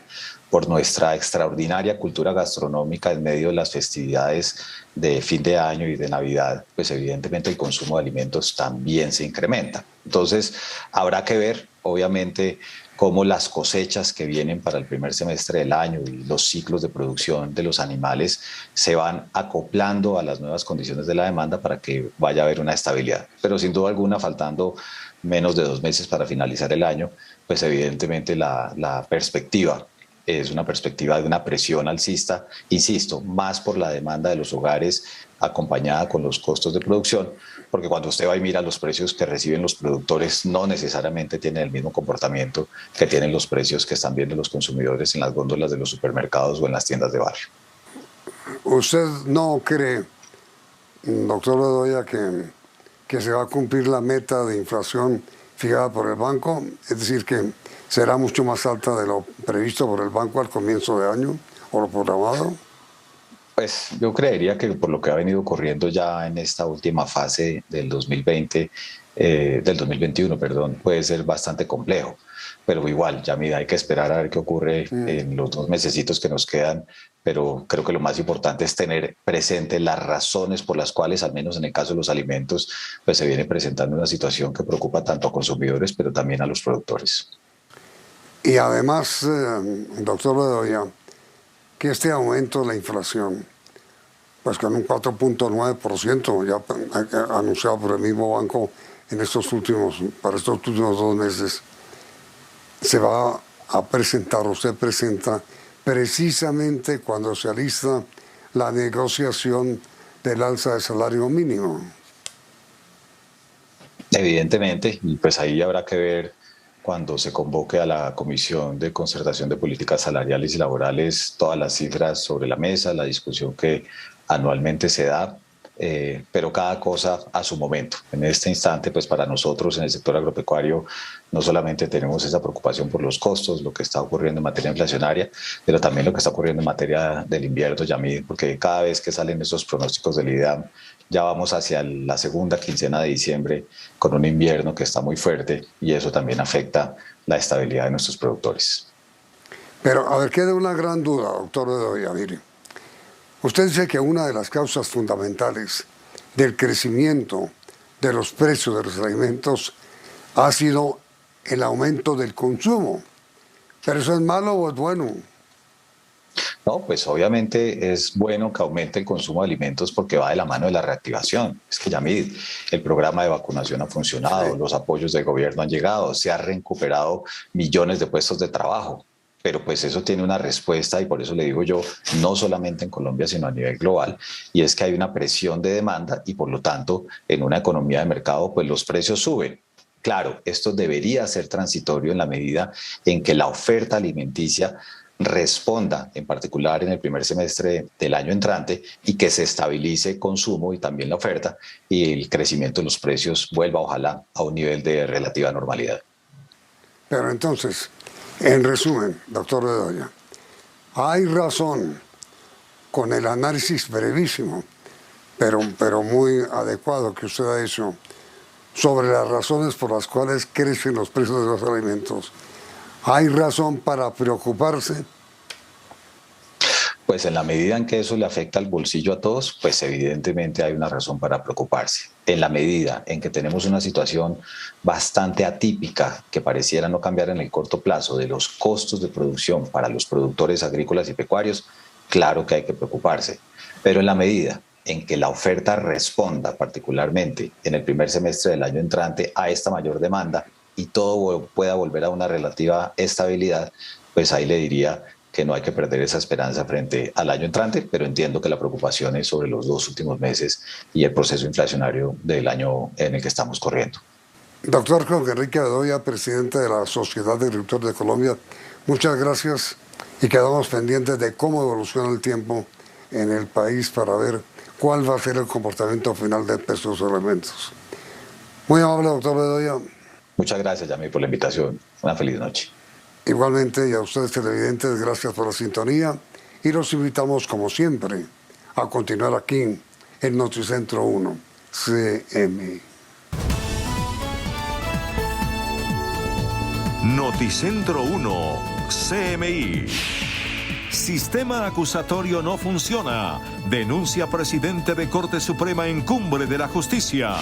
por nuestra extraordinaria cultura gastronómica en medio de las festividades de fin de año y de Navidad, pues evidentemente el consumo de alimentos también se incrementa. Entonces, habrá que ver, obviamente, cómo las cosechas que vienen para el primer semestre del año y los ciclos de producción de los animales se van acoplando a las nuevas condiciones de la demanda para que vaya a haber una estabilidad. Pero sin duda alguna, faltando menos de 2 meses para finalizar el año, pues evidentemente la perspectiva es una perspectiva de una presión alcista, insisto, más por la demanda de los hogares acompañada con los costos de producción, porque cuando usted va y mira los precios que reciben los productores no necesariamente tienen el mismo comportamiento que tienen los precios que están viendo los consumidores en las góndolas de los supermercados o en las tiendas de barrio. ¿Usted no cree, doctor Bedoya, que se va a cumplir la meta de inflación fijada por el banco? Es decir, que será mucho más alta de lo previsto por el banco al comienzo de año o lo programado. Pues yo creería que por lo que ha venido ocurriendo ya en esta última fase del 2021, puede ser bastante complejo. Pero igual, Yamid, hay que esperar a ver qué ocurre en los 2 mesecitos que nos quedan. Pero creo que lo más importante es tener presente las razones por las cuales, al menos en el caso de los alimentos, pues se viene presentando una situación que preocupa tanto a consumidores, pero también a los productores. Y además, doctor Bedoya, que este aumento de la inflación, pues con un 4.9% ya anunciado por el mismo banco para estos últimos 2 meses, se va a presentar o se presenta precisamente cuando se alista la negociación del alza de salario mínimo. Evidentemente, y pues ahí habrá que ver cuando se convoque a la Comisión de Concertación de Políticas Salariales y Laborales todas las cifras sobre la mesa, la discusión que anualmente se da, pero cada cosa a su momento. En este instante, pues para nosotros en el sector agropecuario no solamente tenemos esa preocupación por los costos, lo que está ocurriendo en materia inflacionaria, pero también lo que está ocurriendo en materia del invierno, Yamid, porque cada vez que salen estos pronósticos del IDAM, ya vamos hacia la segunda quincena de diciembre con un invierno que está muy fuerte y eso también afecta la estabilidad de nuestros productores. Pero, a ver, queda una gran duda, doctor Bedoya. Mire, usted dice que una de las causas fundamentales del crecimiento de los precios de los alimentos ha sido el aumento del consumo. ¿Pero eso es malo o es bueno? No, pues obviamente es bueno que aumente el consumo de alimentos porque va de la mano de la reactivación. Es que Yamid, el programa de vacunación ha funcionado, los apoyos del gobierno han llegado, se han recuperado millones de puestos de trabajo. Pero pues eso tiene una respuesta y por eso le digo yo, no solamente en Colombia, sino a nivel global, y es que hay una presión de demanda y por lo tanto en una economía de mercado pues los precios suben. Claro, esto debería ser transitorio en la medida en que la oferta alimenticia responda, en particular en el primer semestre del año entrante, y que se estabilice el consumo y también la oferta y el crecimiento de los precios vuelva ojalá a un nivel de relativa normalidad. Pero entonces, en resumen, doctor Bedoya, hay razón con el análisis brevísimo, pero muy adecuado que usted ha hecho sobre las razones por las cuales crecen los precios de los alimentos. ¿Hay razón para preocuparse? Pues en la medida en que eso le afecta al bolsillo a todos, pues evidentemente hay una razón para preocuparse. En la medida en que tenemos una situación bastante atípica que pareciera no cambiar en el corto plazo de los costos de producción para los productores agrícolas y pecuarios, claro que hay que preocuparse. Pero en la medida en que la oferta responda particularmente en el primer semestre del año entrante a esta mayor demanda y todo pueda volver a una relativa estabilidad, pues ahí le diría que no hay que perder esa esperanza frente al año entrante, pero entiendo que la preocupación es sobre los 2 últimos meses y el proceso inflacionario del año en el que estamos corriendo. Doctor Jorge Enrique Bedoya, presidente de la Sociedad de Agricultores de Colombia, muchas gracias y quedamos pendientes de cómo evoluciona el tiempo en el país para ver cuál va a ser el comportamiento final de precios de los alimentos. Muy amable, doctor Bedoya. Muchas gracias, Yamid, por la invitación. Una feliz noche. Igualmente, y a ustedes televidentes, gracias por la sintonía y los invitamos, como siempre, a continuar aquí en Noticentro 1, CMI. Noticentro 1, CMI. Sistema acusatorio no funciona. Denuncia presidente de Corte Suprema en cumbre de la justicia.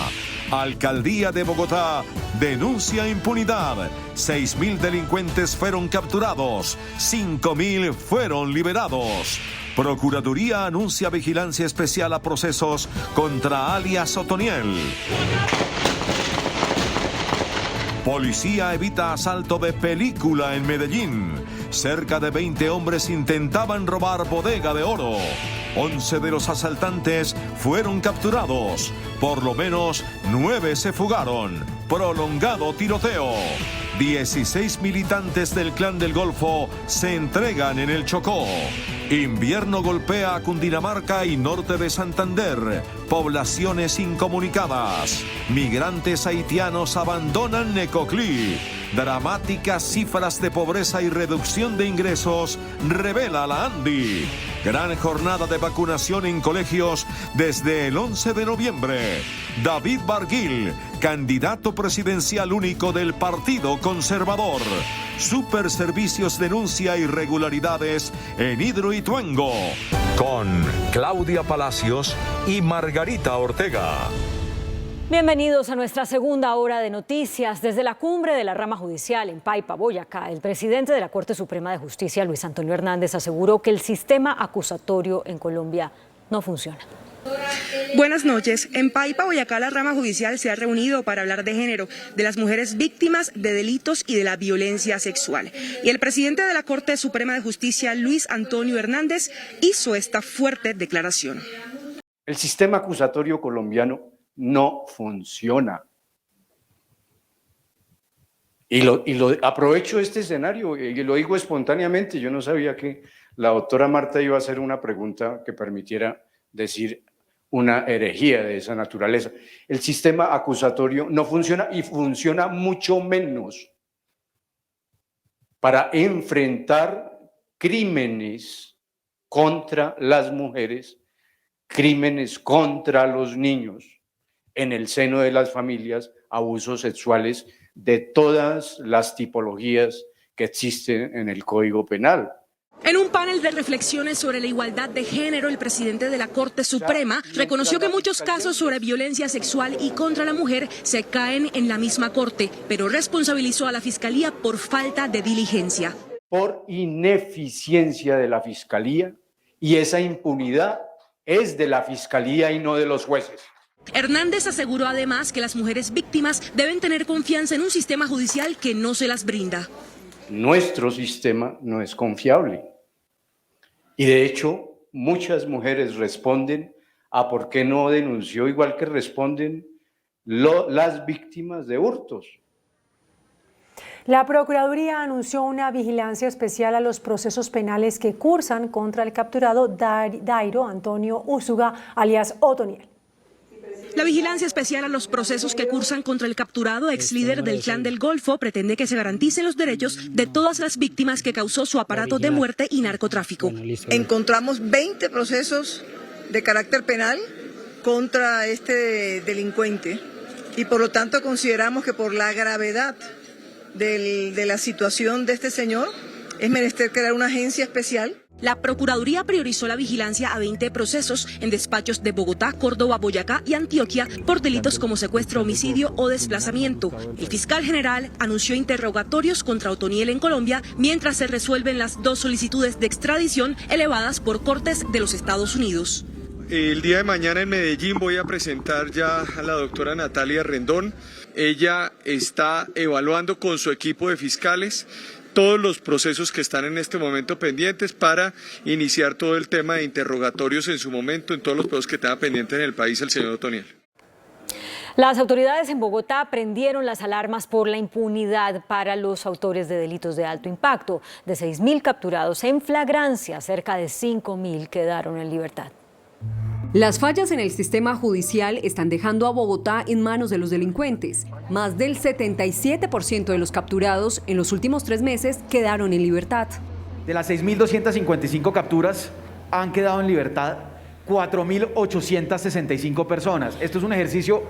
Alcaldía de Bogotá denuncia impunidad. 6.000 delincuentes fueron capturados. 5.000 fueron liberados. Procuraduría anuncia vigilancia especial a procesos contra alias Otoniel. Policía evita asalto de película en Medellín. Cerca de 20 hombres intentaban robar bodega de oro. 11 de los asaltantes fueron capturados. Por lo menos 9 se fugaron. Prolongado tiroteo. 16 militantes del Clan del Golfo se entregan en el Chocó. Invierno golpea a Cundinamarca y norte de Santander. Poblaciones incomunicadas. Migrantes haitianos abandonan Necoclí. Dramáticas cifras de pobreza y reducción de ingresos revela la ANDI. Gran jornada de vacunación en colegios desde el 11 de noviembre. David Barguil, candidato presidencial único del Partido Conservador. Superservicios denuncia irregularidades en Hidroituango. Con Claudia Palacios y Margarita Ortega. Bienvenidos a nuestra segunda hora de noticias. Desde la cumbre de la rama judicial en Paipa, Boyacá, el presidente de la Corte Suprema de Justicia, Luis Antonio Hernández, aseguró que el sistema acusatorio en Colombia no funciona. Buenas noches. En Paipa, Boyacá, la rama judicial se ha reunido para hablar de género, de las mujeres víctimas de delitos y de la violencia sexual. Y el presidente de la Corte Suprema de Justicia, Luis Antonio Hernández, hizo esta fuerte declaración. El sistema acusatorio colombiano no funciona. Y aprovecho este escenario y lo digo espontáneamente. Yo no sabía que la doctora Marta iba a hacer una pregunta que permitiera decir una herejía de esa naturaleza. El sistema acusatorio no funciona y funciona mucho menos para enfrentar crímenes contra las mujeres, crímenes contra los niños, en el seno de las familias, abusos sexuales de todas las tipologías que existen en el Código Penal. En un panel de reflexiones sobre la igualdad de género, el presidente de la Corte Suprema reconoció que muchos casos sobre violencia sexual y contra la mujer se caen en la misma Corte, pero responsabilizó a la Fiscalía por falta de diligencia. Por ineficiencia de la Fiscalía, y esa impunidad es de la Fiscalía y no de los jueces. Hernández aseguró además que las mujeres víctimas deben tener confianza en un sistema judicial que no se las brinda. Nuestro sistema no es confiable. Y de hecho, muchas mujeres responden a por qué no denunció, igual que responden las víctimas de hurtos. La Procuraduría anunció una vigilancia especial a los procesos penales que cursan contra el capturado Dairo Antonio Úsuga, alias Otoniel. La vigilancia especial a los procesos que cursan contra el capturado ex líder del Clan del Golfo pretende que se garanticen los derechos de todas las víctimas que causó su aparato de muerte y narcotráfico. Encontramos 20 procesos de carácter penal contra este delincuente y por lo tanto consideramos que por la gravedad de la situación de este señor es menester crear una agencia especial. La Procuraduría priorizó la vigilancia a 20 procesos en despachos de Bogotá, Córdoba, Boyacá y Antioquia por delitos como secuestro, homicidio o desplazamiento. El fiscal general anunció interrogatorios contra Otoniel en Colombia mientras se resuelven las 2 solicitudes de extradición elevadas por cortes de los Estados Unidos. El día de mañana en Medellín voy a presentar ya a la doctora Natalia Rendón. Ella está evaluando con su equipo de fiscales todos los procesos que están en este momento pendientes para iniciar todo el tema de interrogatorios en su momento en todos los procesos que tenga pendiente en el país el señor Otoniel. Las autoridades en Bogotá prendieron las alarmas por la impunidad para los autores de delitos de alto impacto. De 6.000 capturados en flagrancia, cerca de 5.000 quedaron en libertad. Las fallas en el sistema judicial están dejando a Bogotá en manos de los delincuentes. Más del 77% de los capturados en los últimos 3 meses quedaron en libertad. De las 6.255 capturas han quedado en libertad 4.865 personas. Esto es un ejercicio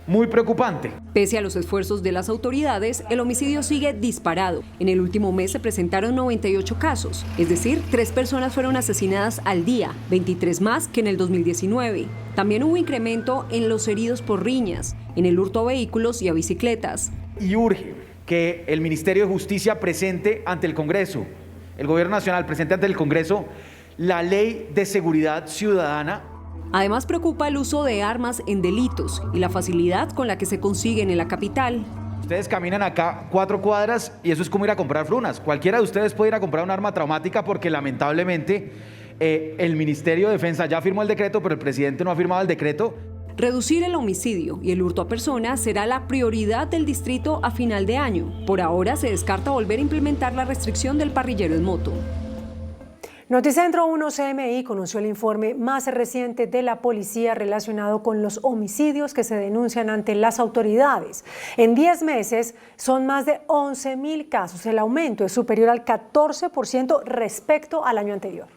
muy preocupante. Pese a los esfuerzos de las autoridades, el homicidio sigue disparado. En el último mes se presentaron 98 casos, es decir, 3 personas fueron asesinadas al día, 23 más que en el 2019. También hubo incremento en los heridos por riñas, en el hurto a vehículos y a bicicletas. Y urge que el Ministerio de Justicia presente ante el Congreso, el Gobierno Nacional presente ante el Congreso, la Ley de Seguridad Ciudadana. Además preocupa el uso de armas en delitos y la facilidad con la que se consiguen en la capital. Ustedes caminan acá 4 cuadras y eso es como ir a comprar frunas. Cualquiera de ustedes puede ir a comprar un arma traumática porque lamentablemente el Ministerio de Defensa ya firmó el decreto, pero el presidente no ha firmado el decreto. Reducir el homicidio y el hurto a personas será la prioridad del distrito a final de año. Por ahora se descarta volver a implementar la restricción del parrillero en moto. Noticentro 1 CMI conoció el informe más reciente de la policía relacionado con los homicidios que se denuncian ante las autoridades. En 10 meses son más de 11.000 casos. El aumento es superior al 14% respecto al año anterior.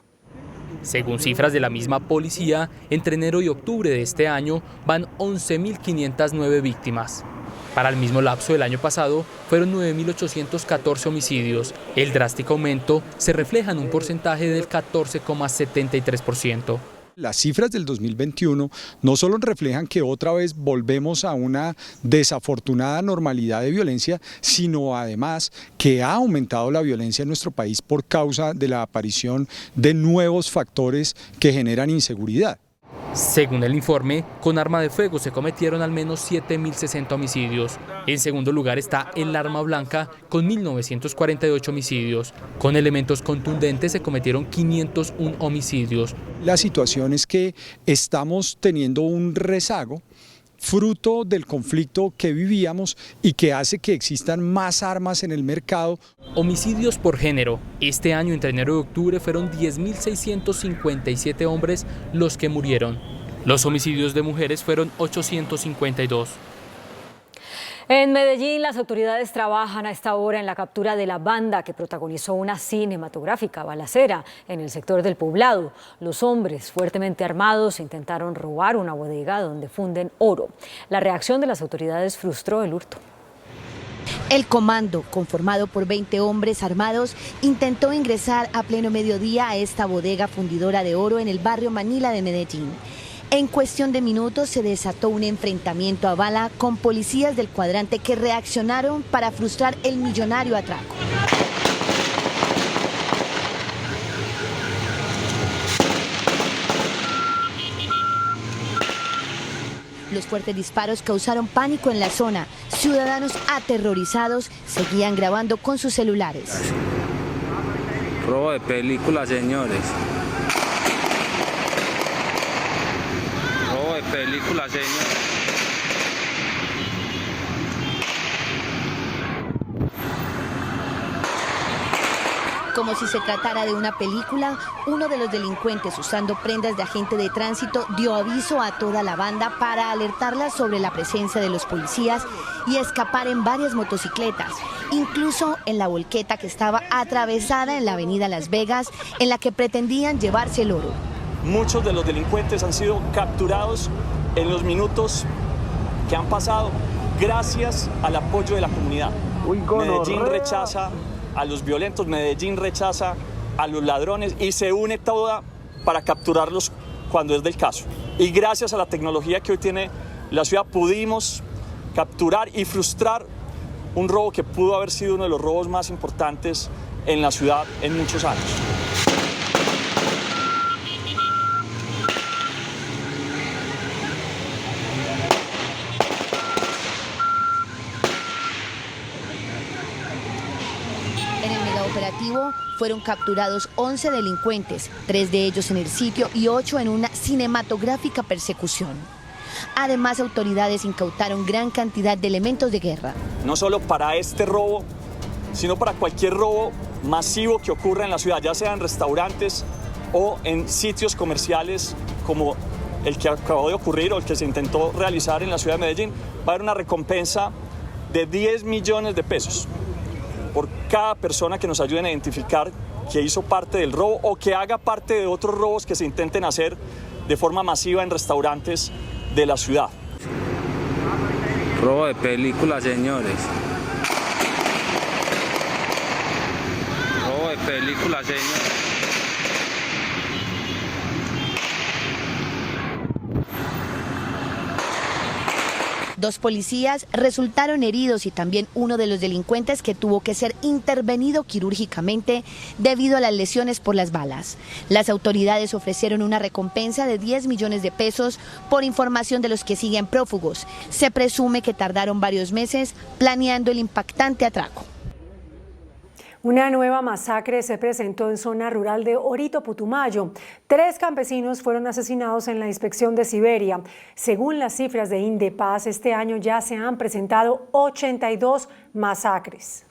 Según cifras de la misma policía, entre enero y octubre de este año van 11.509 víctimas. Para el mismo lapso del año pasado fueron 9.814 homicidios. El drástico aumento se refleja en un porcentaje del 14,73%. Las cifras del 2021 no solo reflejan que otra vez volvemos a una desafortunada normalidad de violencia, sino además que ha aumentado la violencia en nuestro país por causa de la aparición de nuevos factores que generan inseguridad. Según el informe, con arma de fuego se cometieron al menos 7.060 homicidios. En segundo lugar está el arma blanca con 1.948 homicidios. Con elementos contundentes se cometieron 501 homicidios. La situación es que estamos teniendo un rezago fruto del conflicto que vivíamos y que hace que existan más armas en el mercado. Homicidios por género. Este año, entre enero y octubre, fueron 10.657 hombres los que murieron. Los homicidios de mujeres fueron 852. En Medellín, las autoridades trabajan a esta hora en la captura de la banda que protagonizó una cinematográfica balacera en el sector del Poblado. Los hombres fuertemente armados intentaron robar una bodega donde funden oro. La reacción de las autoridades frustró el hurto. El comando, conformado por 20 hombres armados, intentó ingresar a pleno mediodía a esta bodega fundidora de oro en el barrio Manila de Medellín. En cuestión de minutos se desató un enfrentamiento a bala con policías del cuadrante que reaccionaron para frustrar el millonario atraco. Los fuertes disparos causaron pánico en la zona. Ciudadanos aterrorizados seguían grabando con sus celulares. Robo de película, señores. Robo de película, señores. Como si se tratara de una película, uno de los delincuentes, usando prendas de agente de tránsito, dio aviso a toda la banda para alertarla sobre la presencia de los policías y escapar en varias motocicletas, incluso en la volqueta que estaba atravesada en la avenida Las Vegas, en la que pretendían llevarse el oro. Muchos de los delincuentes han sido capturados en los minutos que han pasado gracias al apoyo de la comunidad. Medellín rechaza a los violentos, Medellín rechaza a los ladrones y se une toda para capturarlos cuando es del caso. Y gracias a la tecnología que hoy tiene la ciudad pudimos capturar y frustrar un robo que pudo haber sido uno de los robos más importantes en la ciudad en muchos años. Fueron capturados 11 delincuentes, 3 de ellos en el sitio y 8 en una cinematográfica persecución. Además, autoridades incautaron gran cantidad de elementos de guerra. No solo para este robo, sino para cualquier robo masivo que ocurra en la ciudad, ya sea en restaurantes o en sitios comerciales como el que acabó de ocurrir o el que se intentó realizar en la ciudad de Medellín, va a haber una recompensa de 10 millones de pesos. Por cada persona que nos ayuden a identificar que hizo parte del robo o que haga parte de otros robos que se intenten hacer de forma masiva en restaurantes de la ciudad. Robo de película, señores. Robo de película, señores. Dos policías resultaron heridos y también uno de los delincuentes que tuvo que ser intervenido quirúrgicamente debido a las lesiones por las balas. Las autoridades ofrecieron una recompensa de 10 millones de pesos por información de los que siguen prófugos. Se presume que tardaron varios meses planeando el impactante atraco. Una nueva masacre se presentó en zona rural de Orito, Putumayo. 3 campesinos fueron asesinados en la inspección de Siberia. Según las cifras de Indepaz, este año ya se han presentado 82 masacres.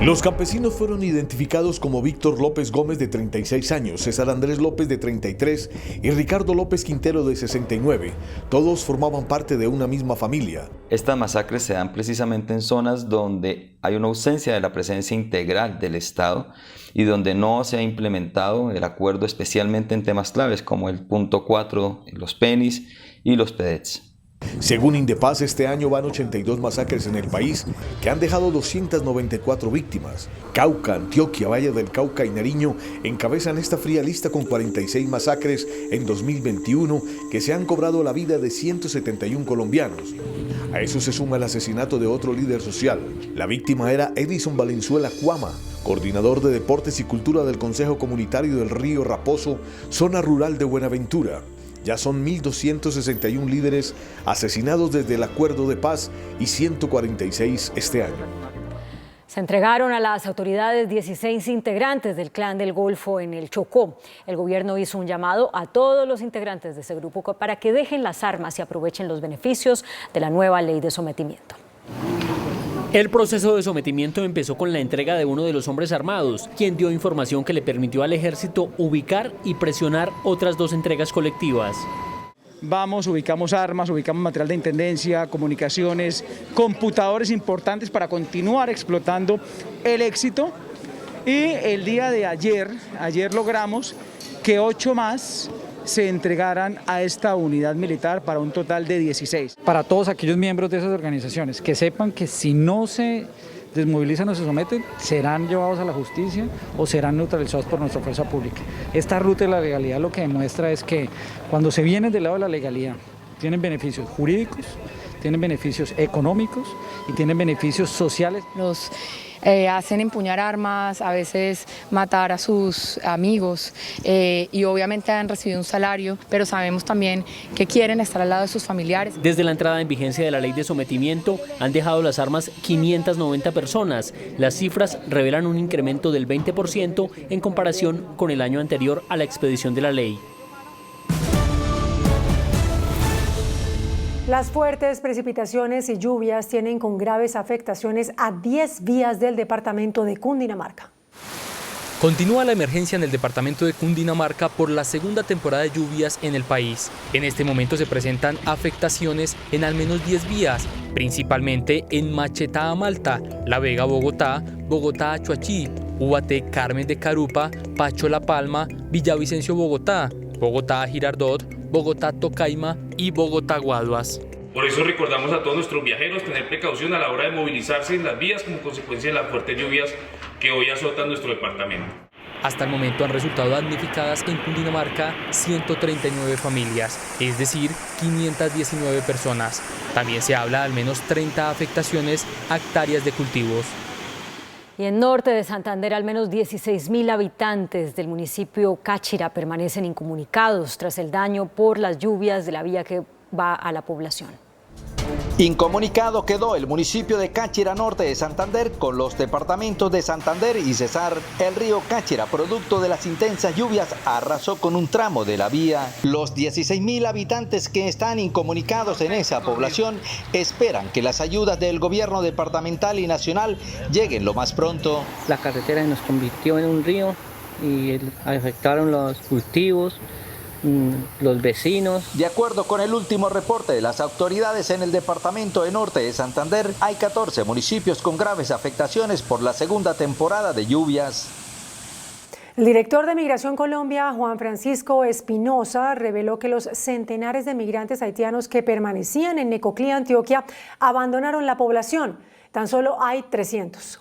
Los campesinos fueron identificados como Víctor López Gómez, de 36 años, César Andrés López, de 33, y Ricardo López Quintero, de 69. Todos formaban parte de una misma familia. Estas masacres se dan precisamente en zonas donde hay una ausencia de la presencia integral del Estado y donde no se ha implementado el acuerdo, especialmente en temas claves como el punto 4, los PENIS y los PEDETS. Según Indepaz, este año van 82 masacres en el país que han dejado 294 víctimas. Cauca, Antioquia, Valle del Cauca y Nariño encabezan esta fría lista con 46 masacres en 2021 que se han cobrado la vida de 171 colombianos. A eso se suma el asesinato de otro líder social. La víctima era Edison Valenzuela Cuama, coordinador de Deportes y Cultura del Consejo Comunitario del Río Raposo, zona rural de Buenaventura. Ya son 1.261 líderes asesinados desde el acuerdo de paz y 146 este año. Se entregaron a las autoridades 16 integrantes del Clan del Golfo en el Chocó. El gobierno hizo un llamado a todos los integrantes de ese grupo para que dejen las armas y aprovechen los beneficios de la nueva ley de sometimiento. El proceso de sometimiento empezó con la entrega de uno de los hombres armados, quien dio información que le permitió al ejército ubicar y presionar otras 2 entregas colectivas. Vamos, ubicamos armas, ubicamos material de intendencia, comunicaciones, computadores importantes para continuar explotando el éxito. Y el día de ayer logramos que 8 más se entregaran a esta unidad militar para un total de 16. Para todos aquellos miembros de esas organizaciones, que sepan que si no se desmovilizan o se someten, serán llevados a la justicia o serán neutralizados por nuestra fuerza pública. Esta ruta de la legalidad lo que demuestra es que cuando se viene del lado de la legalidad, tienen beneficios jurídicos, tienen beneficios económicos y tienen beneficios sociales. Los hacen empuñar armas, a veces matar a sus amigos y obviamente han recibido un salario, pero sabemos también que quieren estar al lado de sus familiares. Desde la entrada en vigencia de la ley de sometimiento han dejado las armas 590 personas. Las cifras revelan un incremento del 20% en comparación con el año anterior a la expedición de la ley. Las fuertes precipitaciones y lluvias tienen con graves afectaciones a 10 vías del departamento de Cundinamarca. Continúa la emergencia en el departamento de Cundinamarca por la segunda temporada de lluvias en el país. En este momento se presentan afectaciones en al menos 10 vías, principalmente en Machetá a Malta, La Vega Bogotá, Bogotá a Chuachí, Ubaté Carmen de Carupa, Pacho La Palma, Villavicencio Bogotá, Bogotá a Girardot, Bogotá Tocaima y Bogotá Guaduas. Por eso recordamos a todos nuestros viajeros tener precaución a la hora de movilizarse en las vías como consecuencia de las fuertes lluvias que hoy azotan nuestro departamento. Hasta el momento han resultado damnificadas en Cundinamarca 139 familias, es decir, 519 personas. También se habla de al menos 30 afectaciones a hectáreas de cultivos. Y en norte de Santander, al menos 16.000 habitantes del municipio Cáchira permanecen incomunicados tras el daño por las lluvias de la vía que va a la población. Incomunicado quedó el municipio de Cáchira, norte de Santander, con los departamentos de Santander y Cesar. El río Cáchira, producto de las intensas lluvias, arrasó con un tramo de la vía. Los 16.000 habitantes que están incomunicados en esa población esperan que las ayudas del gobierno departamental y nacional lleguen lo más pronto. La carretera nos convirtió en un río y afectaron los cultivos, los vecinos. De acuerdo con el último reporte de las autoridades en el departamento de norte de Santander, hay 14 municipios con graves afectaciones por la segunda temporada de lluvias. El director de Migración Colombia, Juan Francisco Espinosa, reveló que los centenares de migrantes haitianos que permanecían en Necoclí, Antioquia, abandonaron la población. Tan solo hay 300.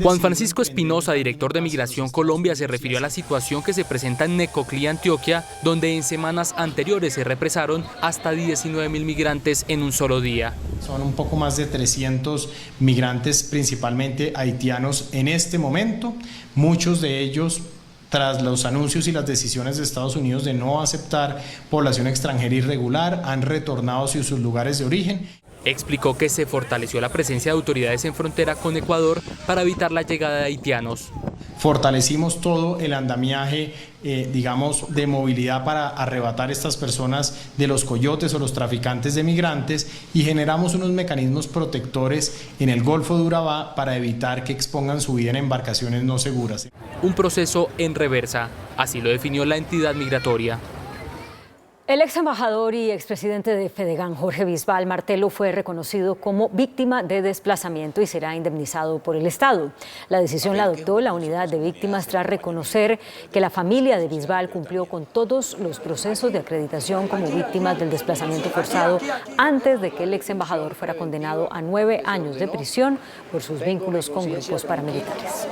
Juan Francisco Espinosa, director de Migración Colombia, se refirió a la situación que se presenta en Necoclí, Antioquia, donde en semanas anteriores se represaron hasta 19.000 migrantes en un solo día. Son un poco más de 300 migrantes, principalmente haitianos, en este momento. Muchos de ellos, tras los anuncios y las decisiones de Estados Unidos de no aceptar población extranjera irregular, han retornado a sus lugares de origen. Explicó que se fortaleció la presencia de autoridades en frontera con Ecuador para evitar la llegada de haitianos. Fortalecimos todo el andamiaje, digamos, de movilidad para arrebatar a estas personas de los coyotes o los traficantes de migrantes y generamos unos mecanismos protectores en el Golfo de Urabá para evitar que expongan su vida en embarcaciones no seguras. Un proceso en reversa, así lo definió la entidad migratoria. El ex embajador y expresidente de Fedegan, Jorge Bisbal Martelo, fue reconocido como víctima de desplazamiento y será indemnizado por el Estado. La decisión la adoptó la unidad de víctimas tras reconocer que la familia de Bisbal cumplió con todos los procesos de acreditación como víctimas del desplazamiento forzado antes de que el ex embajador fuera condenado a 9 años de prisión por sus vínculos con grupos paramilitares.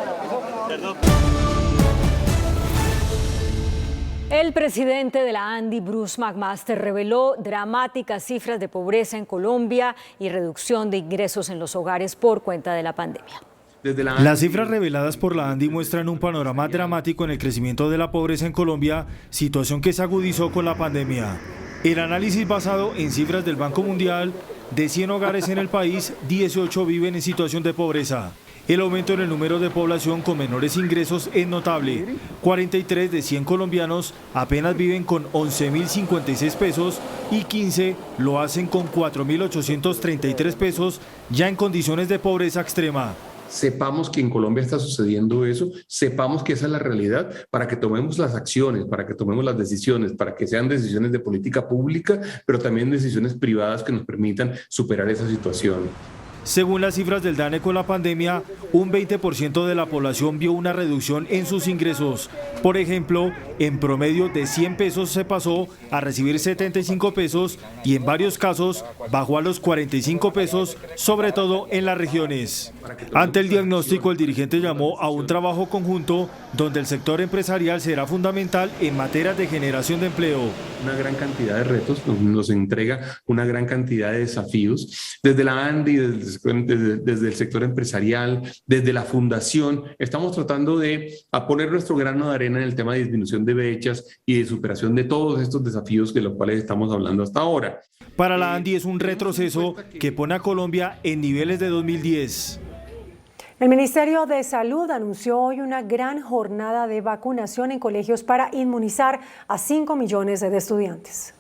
El presidente de la ANDI, Bruce McMaster, reveló dramáticas cifras de pobreza en Colombia y reducción de ingresos en los hogares por cuenta de la pandemia. Las cifras reveladas por la ANDI muestran un panorama dramático en el crecimiento de la pobreza en Colombia, situación que se agudizó con la pandemia. El análisis basado en cifras del Banco Mundial, de 100 hogares en el país, 18 viven en situación de pobreza. El aumento en el número de población con menores ingresos es notable. 43 de 100 colombianos apenas viven con 11.056 pesos y 15 lo hacen con 4.833 pesos, ya en condiciones de pobreza extrema. Sepamos que en Colombia está sucediendo eso, sepamos que esa es la realidad para que tomemos las acciones, para que tomemos las decisiones, para que sean decisiones de política pública, pero también decisiones privadas que nos permitan superar esa situación. Según las cifras del DANE con la pandemia, un 20% de la población vio una reducción en sus ingresos. Por ejemplo, en promedio de 100 pesos se pasó a recibir 75 pesos y en varios casos bajó a los 45 pesos, sobre todo en las regiones. Ante el diagnóstico, el dirigente llamó a un trabajo conjunto donde el sector empresarial será fundamental en materia de generación de empleo. Una gran cantidad de retos, nos entrega una gran cantidad de desafíos. Desde la ANDI, desde el sector empresarial, desde la fundación, estamos tratando de poner nuestro grano de arena en el tema de disminución de brechas y de superación de todos estos desafíos de los cuales estamos hablando hasta ahora. Para la ANDI es un retroceso que pone a Colombia en niveles de 2010. El Ministerio de Salud anunció hoy una gran jornada de vacunación en colegios para inmunizar a 5 millones de estudiantes.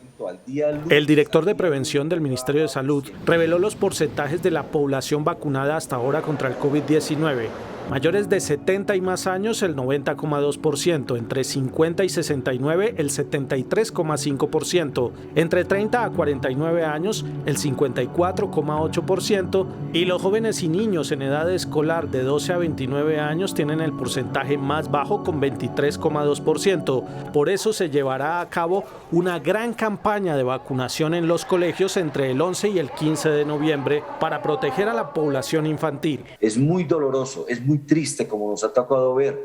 El director de prevención del Ministerio de Salud reveló los porcentajes de la población vacunada hasta ahora contra el COVID-19. Mayores de 70 y más años, el 90,2%, entre 50 y 69, el 73,5%, entre 30 a 49 años, el 54,8%, y los jóvenes y niños en edad escolar de 12 a 29 años tienen el porcentaje más bajo con 23,2%. Por eso se llevará a cabo una gran campaña de vacunación en los colegios entre el 11 y el 15 de noviembre para proteger a la población infantil. Es muy doloroso, es muy triste, como nos ha tocado ver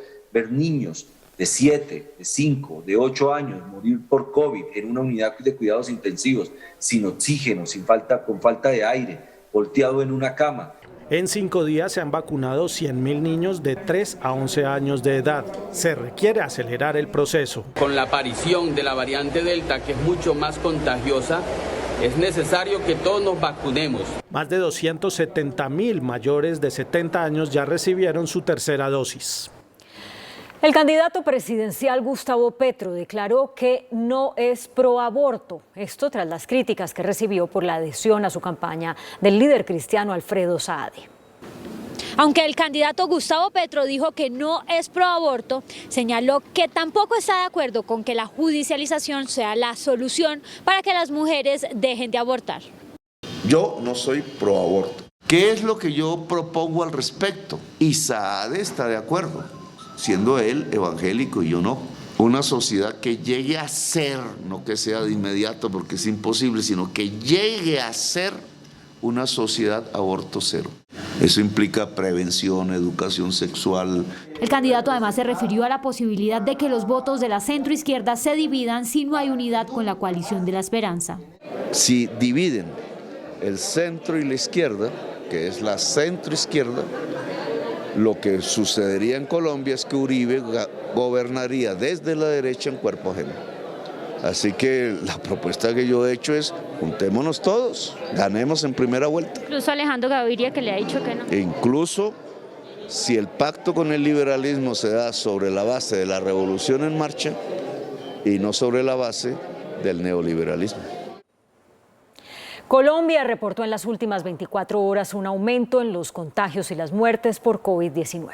niños de 7, de 5, de 8 años morir por COVID en una unidad de cuidados intensivos, sin oxígeno, con falta de aire, volteado en una cama. En 5 días se han vacunado 100.000 niños de 3 a 11 años de edad. Se requiere acelerar el proceso. Con la aparición de la variante Delta, que es mucho más contagiosa, es necesario que todos nos vacunemos. Más de 270.000 mayores de 70 años ya recibieron su tercera dosis. El candidato presidencial Gustavo Petro declaró que no es pro aborto. Esto tras las críticas que recibió por la adhesión a su campaña del líder cristiano Alfredo Saade. Aunque el candidato Gustavo Petro dijo que no es pro aborto, señaló que tampoco está de acuerdo con que la judicialización sea la solución para que las mujeres dejen de abortar. Yo no soy pro aborto. ¿Qué es lo que yo propongo al respecto? Y Saade está de acuerdo, siendo él evangélico y yo no. Una sociedad que llegue a ser, no que sea de inmediato porque es imposible, sino que llegue a ser una sociedad aborto cero. Eso implica prevención, educación sexual. El candidato además se refirió a la posibilidad de que los votos de la centroizquierda se dividan si no hay unidad con la coalición de la esperanza. Si dividen el centro y la izquierda, que es la centroizquierda, lo que sucedería en Colombia es que Uribe gobernaría desde la derecha en cuerpo ajeno. Así que la propuesta que yo he hecho es juntémonos todos, ganemos en primera vuelta. Incluso Alejandro Gaviria, que le ha dicho que no. E incluso si el pacto con el liberalismo se da sobre la base de la revolución en marcha y no sobre la base del neoliberalismo. Colombia reportó en las últimas 24 horas un aumento en los contagios y las muertes por COVID-19.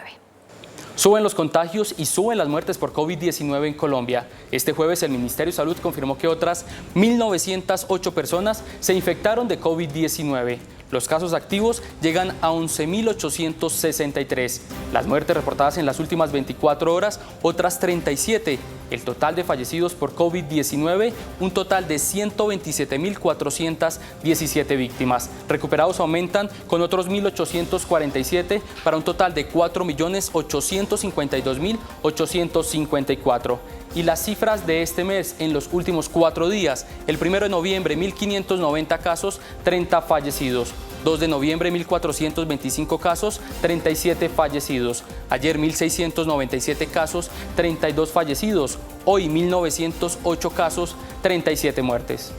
Suben los contagios y suben las muertes por COVID-19 en Colombia. Este jueves el Ministerio de Salud confirmó que otras 1.908 personas se infectaron de COVID-19. Los casos activos llegan a 11.863. Las muertes reportadas en las últimas 24 horas, otras 37. El total de fallecidos por COVID-19, un total de 127.417 víctimas. Recuperados aumentan con otros 1.847 para un total de 4.852.854. Y las cifras de este mes en los últimos 4 días. El 1 de noviembre, 1.590 casos, 30 fallecidos. 2 de noviembre, 1.425 casos, 37 fallecidos. Ayer, 1.697 casos, 32 fallecidos. Hoy, 1.908 casos, 37 muertes.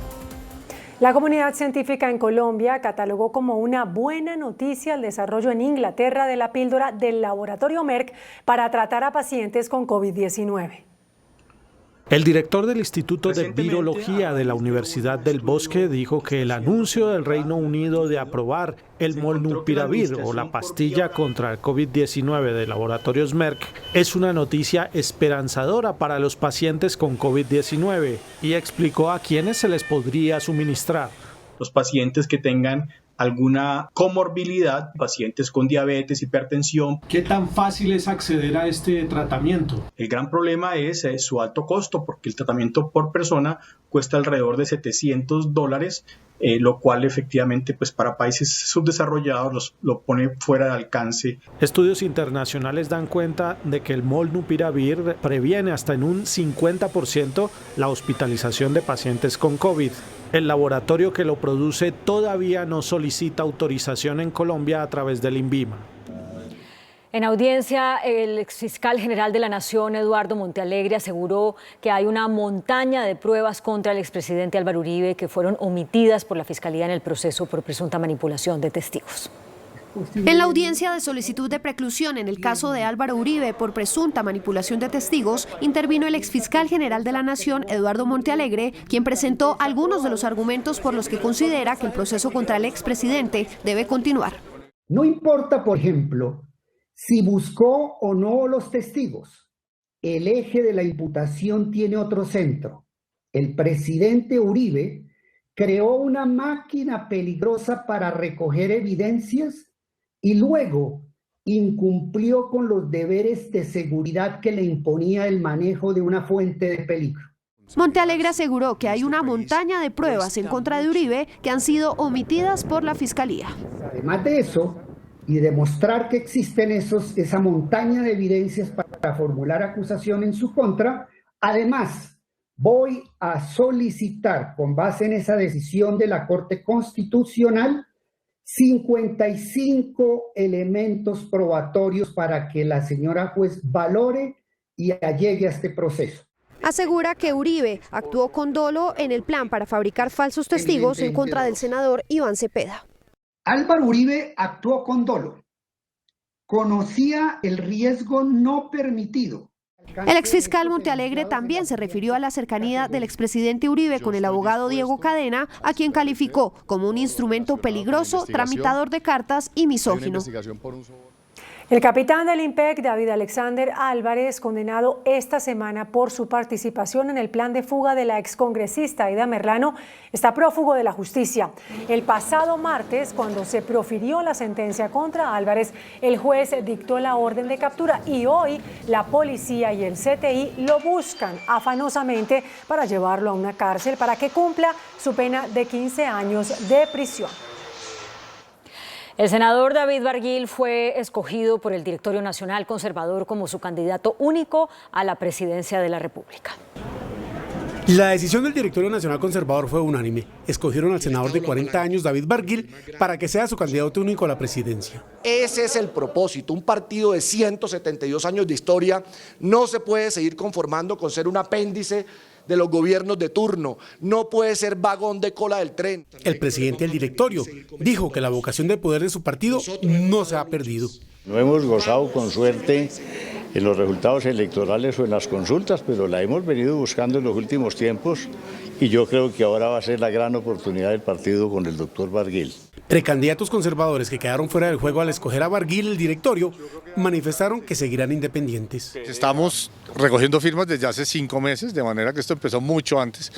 La comunidad científica en Colombia catalogó como una buena noticia el desarrollo en Inglaterra de la píldora del laboratorio Merck para tratar a pacientes con COVID-19. El director del Instituto de Virología de la Universidad del Bosque dijo que el anuncio del Reino Unido de aprobar el molnupiravir o la pastilla contra el COVID-19 de laboratorios Merck es una noticia esperanzadora para los pacientes con COVID-19 y explicó a quiénes se les podría suministrar. Los pacientes que tengan alguna comorbilidad, pacientes con diabetes, hipertensión. ¿Qué tan fácil es acceder a este tratamiento? El gran problema es su alto costo, porque el tratamiento por persona cuesta alrededor de $700, lo cual efectivamente pues para países subdesarrollados lo pone fuera de alcance. Estudios internacionales dan cuenta de que el molnupiravir previene hasta en un 50% la hospitalización de pacientes con COVID. El laboratorio que lo produce todavía no solicita autorización en Colombia a través del INVIMA. En audiencia, el exfiscal general de la Nación, Eduardo Montealegre, aseguró que hay una montaña de pruebas contra el expresidente Álvaro Uribe que fueron omitidas por la Fiscalía en el proceso por presunta manipulación de testigos. En la audiencia de solicitud de preclusión en el caso de Álvaro Uribe por presunta manipulación de testigos, intervino el exfiscal general de la Nación, Eduardo Montealegre, quien presentó algunos de los argumentos por los que considera que el proceso contra el expresidente debe continuar. No importa, por ejemplo, si buscó o no los testigos. El eje de la imputación tiene otro centro. El presidente Uribe creó una máquina peligrosa para recoger evidencias y luego incumplió con los deberes de seguridad que le imponía el manejo de una fuente de peligro. Montealegre aseguró que hay una montaña de pruebas en contra de Uribe que han sido omitidas por la Fiscalía. Además de eso, y demostrar que existen esa montaña de evidencias para formular acusación en su contra, además voy a solicitar, con base en esa decisión de la Corte Constitucional, 55 elementos probatorios para que la señora juez valore y allegue a este proceso. Asegura que Uribe actuó con dolo en el plan para fabricar falsos testigos en contra del senador Iván Cepeda. Álvaro Uribe actuó con dolo. Conocía el riesgo no permitido. El exfiscal Montealegre también se refirió a la cercanía del expresidente Uribe con el abogado Diego Cadena, a quien calificó como un instrumento peligroso, tramitador de cartas y misógino. El capitán del IMPEC, David Alexander Álvarez, condenado esta semana por su participación en el plan de fuga de la excongresista Aida Merlano, está prófugo de la justicia. El pasado martes, cuando se profirió la sentencia contra Álvarez, el juez dictó la orden de captura y hoy la policía y el CTI lo buscan afanosamente para llevarlo a una cárcel para que cumpla su pena de 15 años de prisión. El senador David Barguil fue escogido por el Directorio Nacional Conservador como su candidato único a la presidencia de la República. La decisión del Directorio Nacional Conservador fue unánime. Escogieron al senador de 40 años, David Barguil, para que sea su candidato único a la presidencia. Ese es el propósito. Un partido de 172 años de historia no se puede seguir conformando con ser un apéndice de los gobiernos de turno, no puede ser vagón de cola del tren. El presidente del directorio dijo que la vocación de poder de su partido no se ha perdido. No hemos gozado con suerte en los resultados electorales o en las consultas, pero la hemos venido buscando en los últimos tiempos y yo creo que ahora va a ser la gran oportunidad del partido con el doctor Barguil. Precandidatos conservadores que quedaron fuera del juego al escoger a Barguil el directorio manifestaron que seguirán independientes. Estamos recogiendo firmas desde hace 5 meses, de manera que esto empezó mucho antes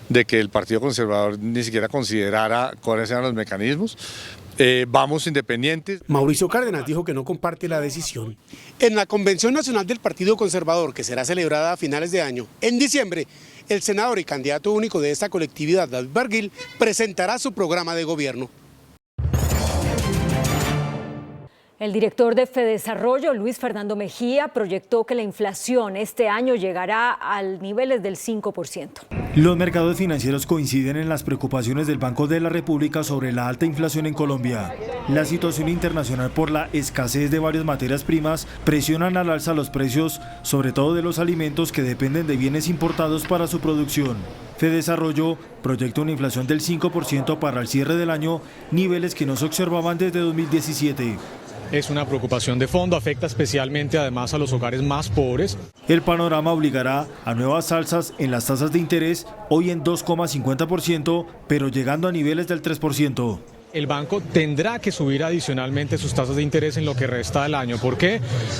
de que el Partido Conservador ni siquiera considerara cuáles eran los mecanismos. Vamos independientes. Mauricio Cárdenas dijo que no comparte la decisión. En la Convención Nacional del Partido Conservador, que será celebrada a finales de año, en diciembre, el senador y candidato único de esta colectividad, David Barguil, presentará su programa de gobierno. El director de Fedesarrollo, Luis Fernando Mejía, proyectó que la inflación este año llegará a niveles del 5%. Los mercados financieros coinciden en las preocupaciones del Banco de la República sobre la alta inflación en Colombia. La situación internacional por la escasez de varias materias primas presionan al alza los precios, sobre todo de los alimentos que dependen de bienes importados para su producción. Fedesarrollo proyecta una inflación del 5% para el cierre del año, niveles que no se observaban desde 2017. Es una preocupación de fondo, afecta especialmente además a los hogares más pobres. El panorama obligará a nuevas alzas en las tasas de interés, hoy en 2,50%, pero llegando a niveles del 3%. El banco tendrá que subir adicionalmente sus tasas de interés en lo que resta del año. ¿Por qué?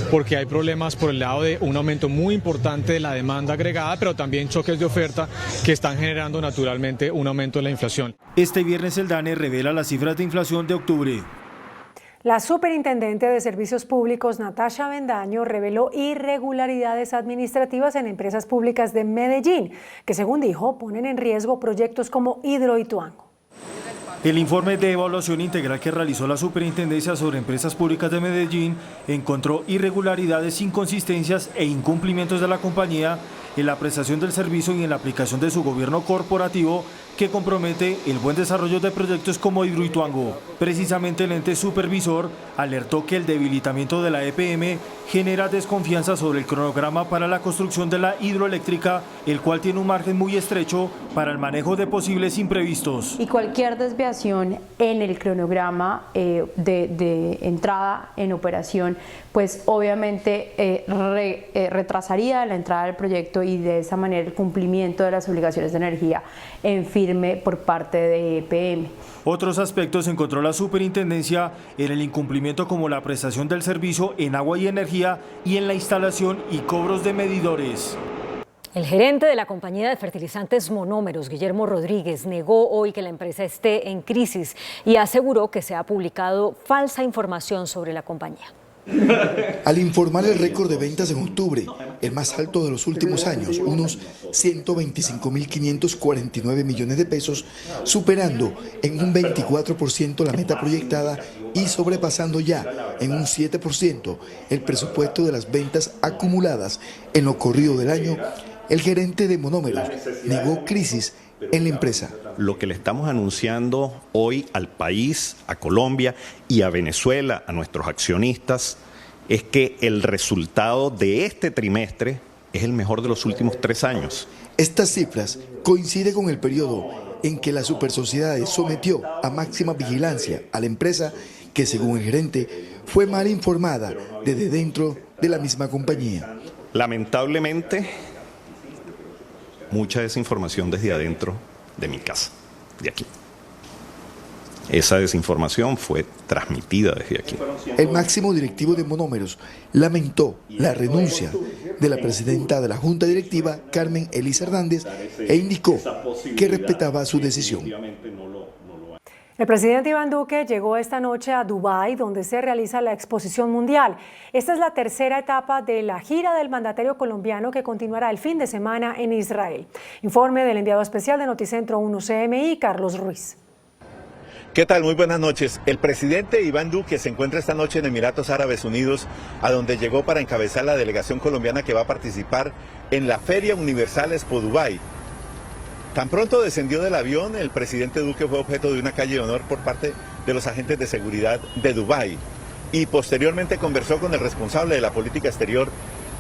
Porque hay problemas por el lado de un aumento muy importante de la demanda agregada, pero también choques de oferta que están generando naturalmente un aumento de la inflación. Este viernes el DANE revela las cifras de inflación de octubre. La superintendente de Servicios Públicos, Natasha Bendaño, reveló irregularidades administrativas en empresas públicas de Medellín, que según dijo, ponen en riesgo proyectos como Hidroituango. El informe de evaluación integral que realizó la Superintendencia sobre Empresas Públicas de Medellín encontró irregularidades, inconsistencias e incumplimientos de la compañía en la prestación del servicio y en la aplicación de su gobierno corporativo que compromete el buen desarrollo de proyectos como Hidroituango. Precisamente el ente supervisor alertó que el debilitamiento de la EPM genera desconfianza sobre el cronograma para la construcción de la hidroeléctrica, el cual tiene un margen muy estrecho para el manejo de posibles imprevistos. Y cualquier desviación en el cronograma de entrada en operación, pues obviamente retrasaría la entrada del proyecto y de esa manera el cumplimiento de las obligaciones de energía en firme por parte de EPM. Otros aspectos encontró la superintendencia en el incumplimiento como la prestación del servicio en agua y energía y en la instalación y cobros de medidores. El gerente de la compañía de fertilizantes Monómeros, Guillermo Rodríguez, negó hoy que la empresa esté en crisis y aseguró que se ha publicado falsa información sobre la compañía. Al informar el récord de ventas en octubre, el más alto de los últimos años, unos 125.549 millones de pesos, superando en un 24% la meta proyectada y sobrepasando ya en un 7% el presupuesto de las ventas acumuladas en lo corrido del año, el gerente de Monómeros negó crisis en la empresa. Lo que le estamos anunciando hoy al país, a Colombia y a Venezuela, a nuestros accionistas, es que el resultado de este trimestre es el mejor de los últimos 3 años. Estas cifras coinciden con el periodo en que la Supersociedades sometió a máxima vigilancia a la empresa que, según el gerente, fue mal informada desde dentro de la misma compañía. Lamentablemente, mucha desinformación desde adentro de mi casa, de aquí. Esa desinformación fue transmitida desde aquí. El máximo directivo de Monómeros lamentó la renuncia de la presidenta de la Junta Directiva, Carmen Elisa Hernández, e indicó que respetaba su decisión. El presidente Iván Duque llegó esta noche a Dubái, donde se realiza la exposición mundial. Esta es la tercera etapa de la gira del mandatario colombiano que continuará el fin de semana en Israel. Informe del enviado especial de Noticentro 1 CMI, Carlos Ruiz. ¿Qué tal? Muy buenas noches. El presidente Iván Duque se encuentra esta noche en Emiratos Árabes Unidos, a donde llegó para encabezar la delegación colombiana que va a participar en la Feria Universal Expo Dubái. Tan pronto descendió del avión, el presidente Duque fue objeto de una calle de honor por parte de los agentes de seguridad de Dubái y posteriormente conversó con el responsable de la política exterior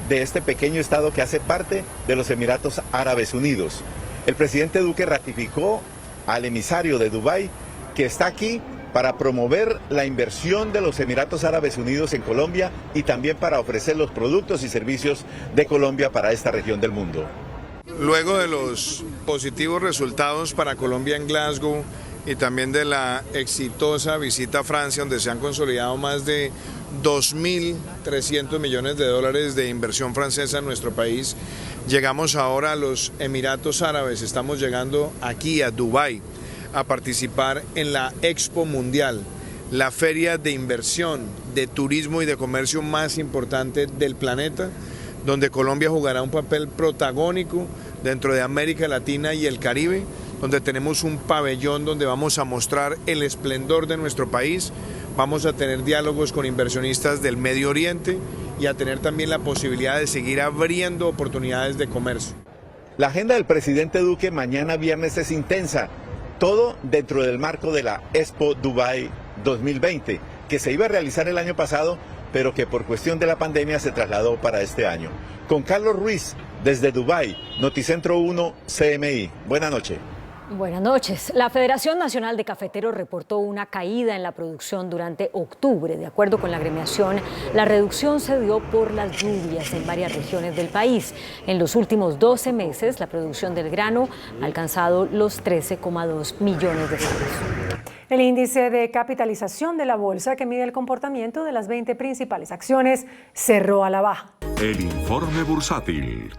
de este pequeño estado que hace parte de los Emiratos Árabes Unidos. El presidente Duque ratificó al emisario de Dubái que está aquí para promover la inversión de los Emiratos Árabes Unidos en Colombia y también para ofrecer los productos y servicios de Colombia para esta región del mundo. Luego de los positivos resultados para Colombia en Glasgow y también de la exitosa visita a Francia, donde se han consolidado más de 2.300 millones de dólares de inversión francesa en nuestro país, llegamos ahora a los Emiratos Árabes, estamos llegando aquí a Dubái a participar en la Expo Mundial, la feria de inversión, de turismo y de comercio más importante del planeta, donde Colombia jugará un papel protagónico dentro de América Latina y el Caribe, donde tenemos un pabellón donde vamos a mostrar el esplendor de nuestro país, vamos a tener diálogos con inversionistas del Medio Oriente y a tener también la posibilidad de seguir abriendo oportunidades de comercio. La agenda del presidente Duque mañana viernes es intensa, todo dentro del marco de la Expo Dubai 2020, que se iba a realizar el año pasado, pero que por cuestión de la pandemia se trasladó para este año. Con Carlos Ruiz, desde Dubái, Noticentro 1 CMI. Buenas noches. Buenas noches. La Federación Nacional de Cafeteros reportó una caída en la producción durante octubre. De acuerdo con la agremiación, la reducción se dio por las lluvias en varias regiones del país. En los últimos 12 meses, la producción del grano ha alcanzado los 13,2 millones de sacos. El índice de capitalización de la bolsa, que mide el comportamiento de las 20 principales acciones, cerró a la baja. El informe bursátil.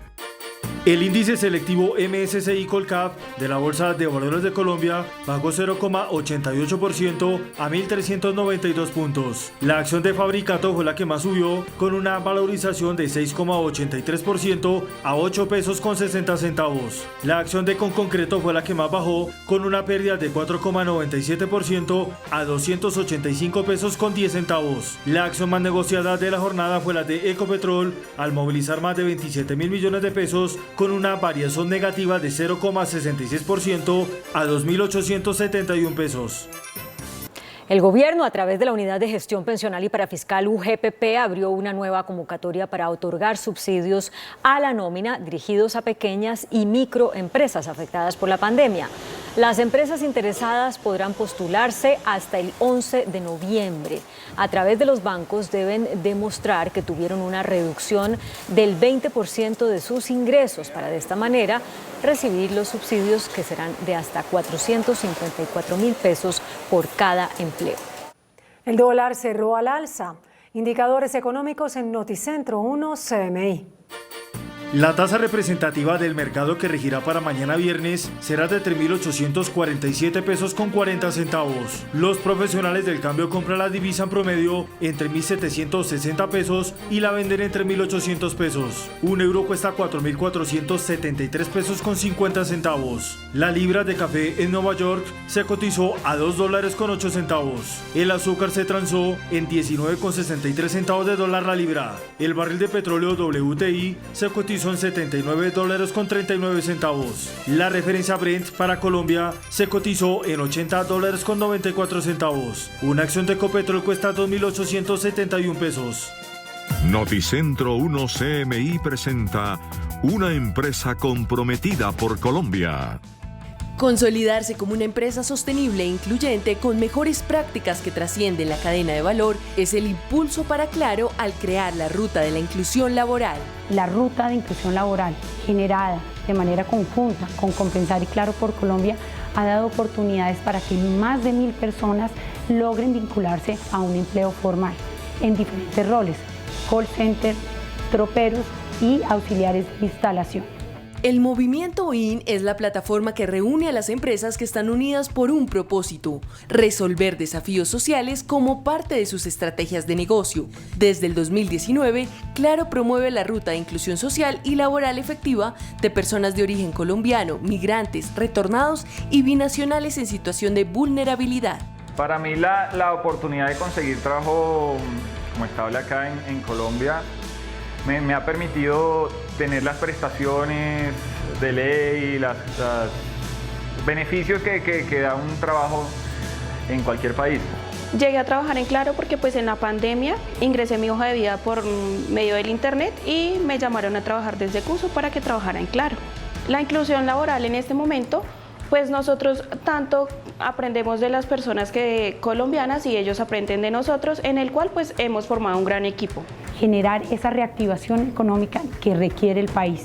El índice selectivo MSCI Colcap de la Bolsa de Valores de Colombia bajó 0,88% a 1.392 puntos. La acción de Fabricato fue la que más subió, con una valorización de 6,83% a 8 pesos con 60 centavos. La acción de Conconcreto fue la que más bajó, con una pérdida de 4,97% a 285 pesos con 10 centavos. La acción más negociada de la jornada fue la de Ecopetrol, al movilizar más de 27.000 millones de pesos, con una variación negativa de 0,66% a 2.871 pesos. El gobierno, a través de la Unidad de Gestión Pensional y Parafiscal UGPP, abrió una nueva convocatoria para otorgar subsidios a la nómina dirigidos a pequeñas y microempresas afectadas por la pandemia. Las empresas interesadas podrán postularse hasta el 11 de noviembre. A través de los bancos deben demostrar que tuvieron una reducción del 20% de sus ingresos para de esta manera recibir los subsidios, que serán de hasta 454.000 pesos por cada empleo. El dólar cerró al alza. Indicadores económicos en Noticentro 1 CMI. La tasa representativa del mercado que regirá para mañana viernes será de 3.847 pesos con 40 centavos. Los profesionales del cambio compran la divisa en promedio entre 1.760 pesos y la venden entre 1.800 pesos. Un euro cuesta 4.473 pesos con 50 centavos. La libra de café en Nueva York se cotizó a $2 con 8 centavos. El azúcar se transó en 19,63 centavos de dólar la libra. El barril de petróleo WTI se cotizó en $79 con 39 centavos. La referencia Brent para Colombia se cotizó en $80 con 94 centavos. Una acción de Ecopetrol cuesta 2.871 pesos. Noticentro 1 CMI presenta una empresa comprometida por Colombia. Consolidarse como una empresa sostenible e incluyente con mejores prácticas que trascienden la cadena de valor es el impulso para Claro al crear la Ruta de la Inclusión Laboral. La Ruta de Inclusión Laboral, generada de manera conjunta con Compensar y Claro por Colombia, ha dado oportunidades para que más de 1.000 personas logren vincularse a un empleo formal en diferentes roles: call center, troperos y auxiliares de instalación. El movimiento OIN es la plataforma que reúne a las empresas que están unidas por un propósito: resolver desafíos sociales como parte de sus estrategias de negocio. Desde el 2019, Claro promueve la ruta de inclusión social y laboral efectiva de personas de origen colombiano, migrantes, retornados y binacionales en situación de vulnerabilidad. Para mí la oportunidad de conseguir trabajo como estable acá en Colombia me ha permitido tener las prestaciones de ley, los beneficios que da un trabajo en cualquier país. Llegué a trabajar en Claro porque pues en la pandemia ingresé mi hoja de vida por medio del internet y me llamaron a trabajar desde Cuso para que trabajara en Claro. La inclusión laboral en este momento pues nosotros tanto aprendemos de las personas colombianas y ellos aprenden de nosotros, en el cual pues hemos formado un gran equipo. Generar esa reactivación económica que requiere el país.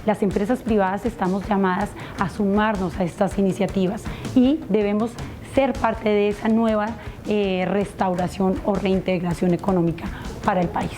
Las empresas privadas estamos llamadas a sumarnos a estas iniciativas y debemos ser parte de esa nueva restauración o reintegración económica para el país.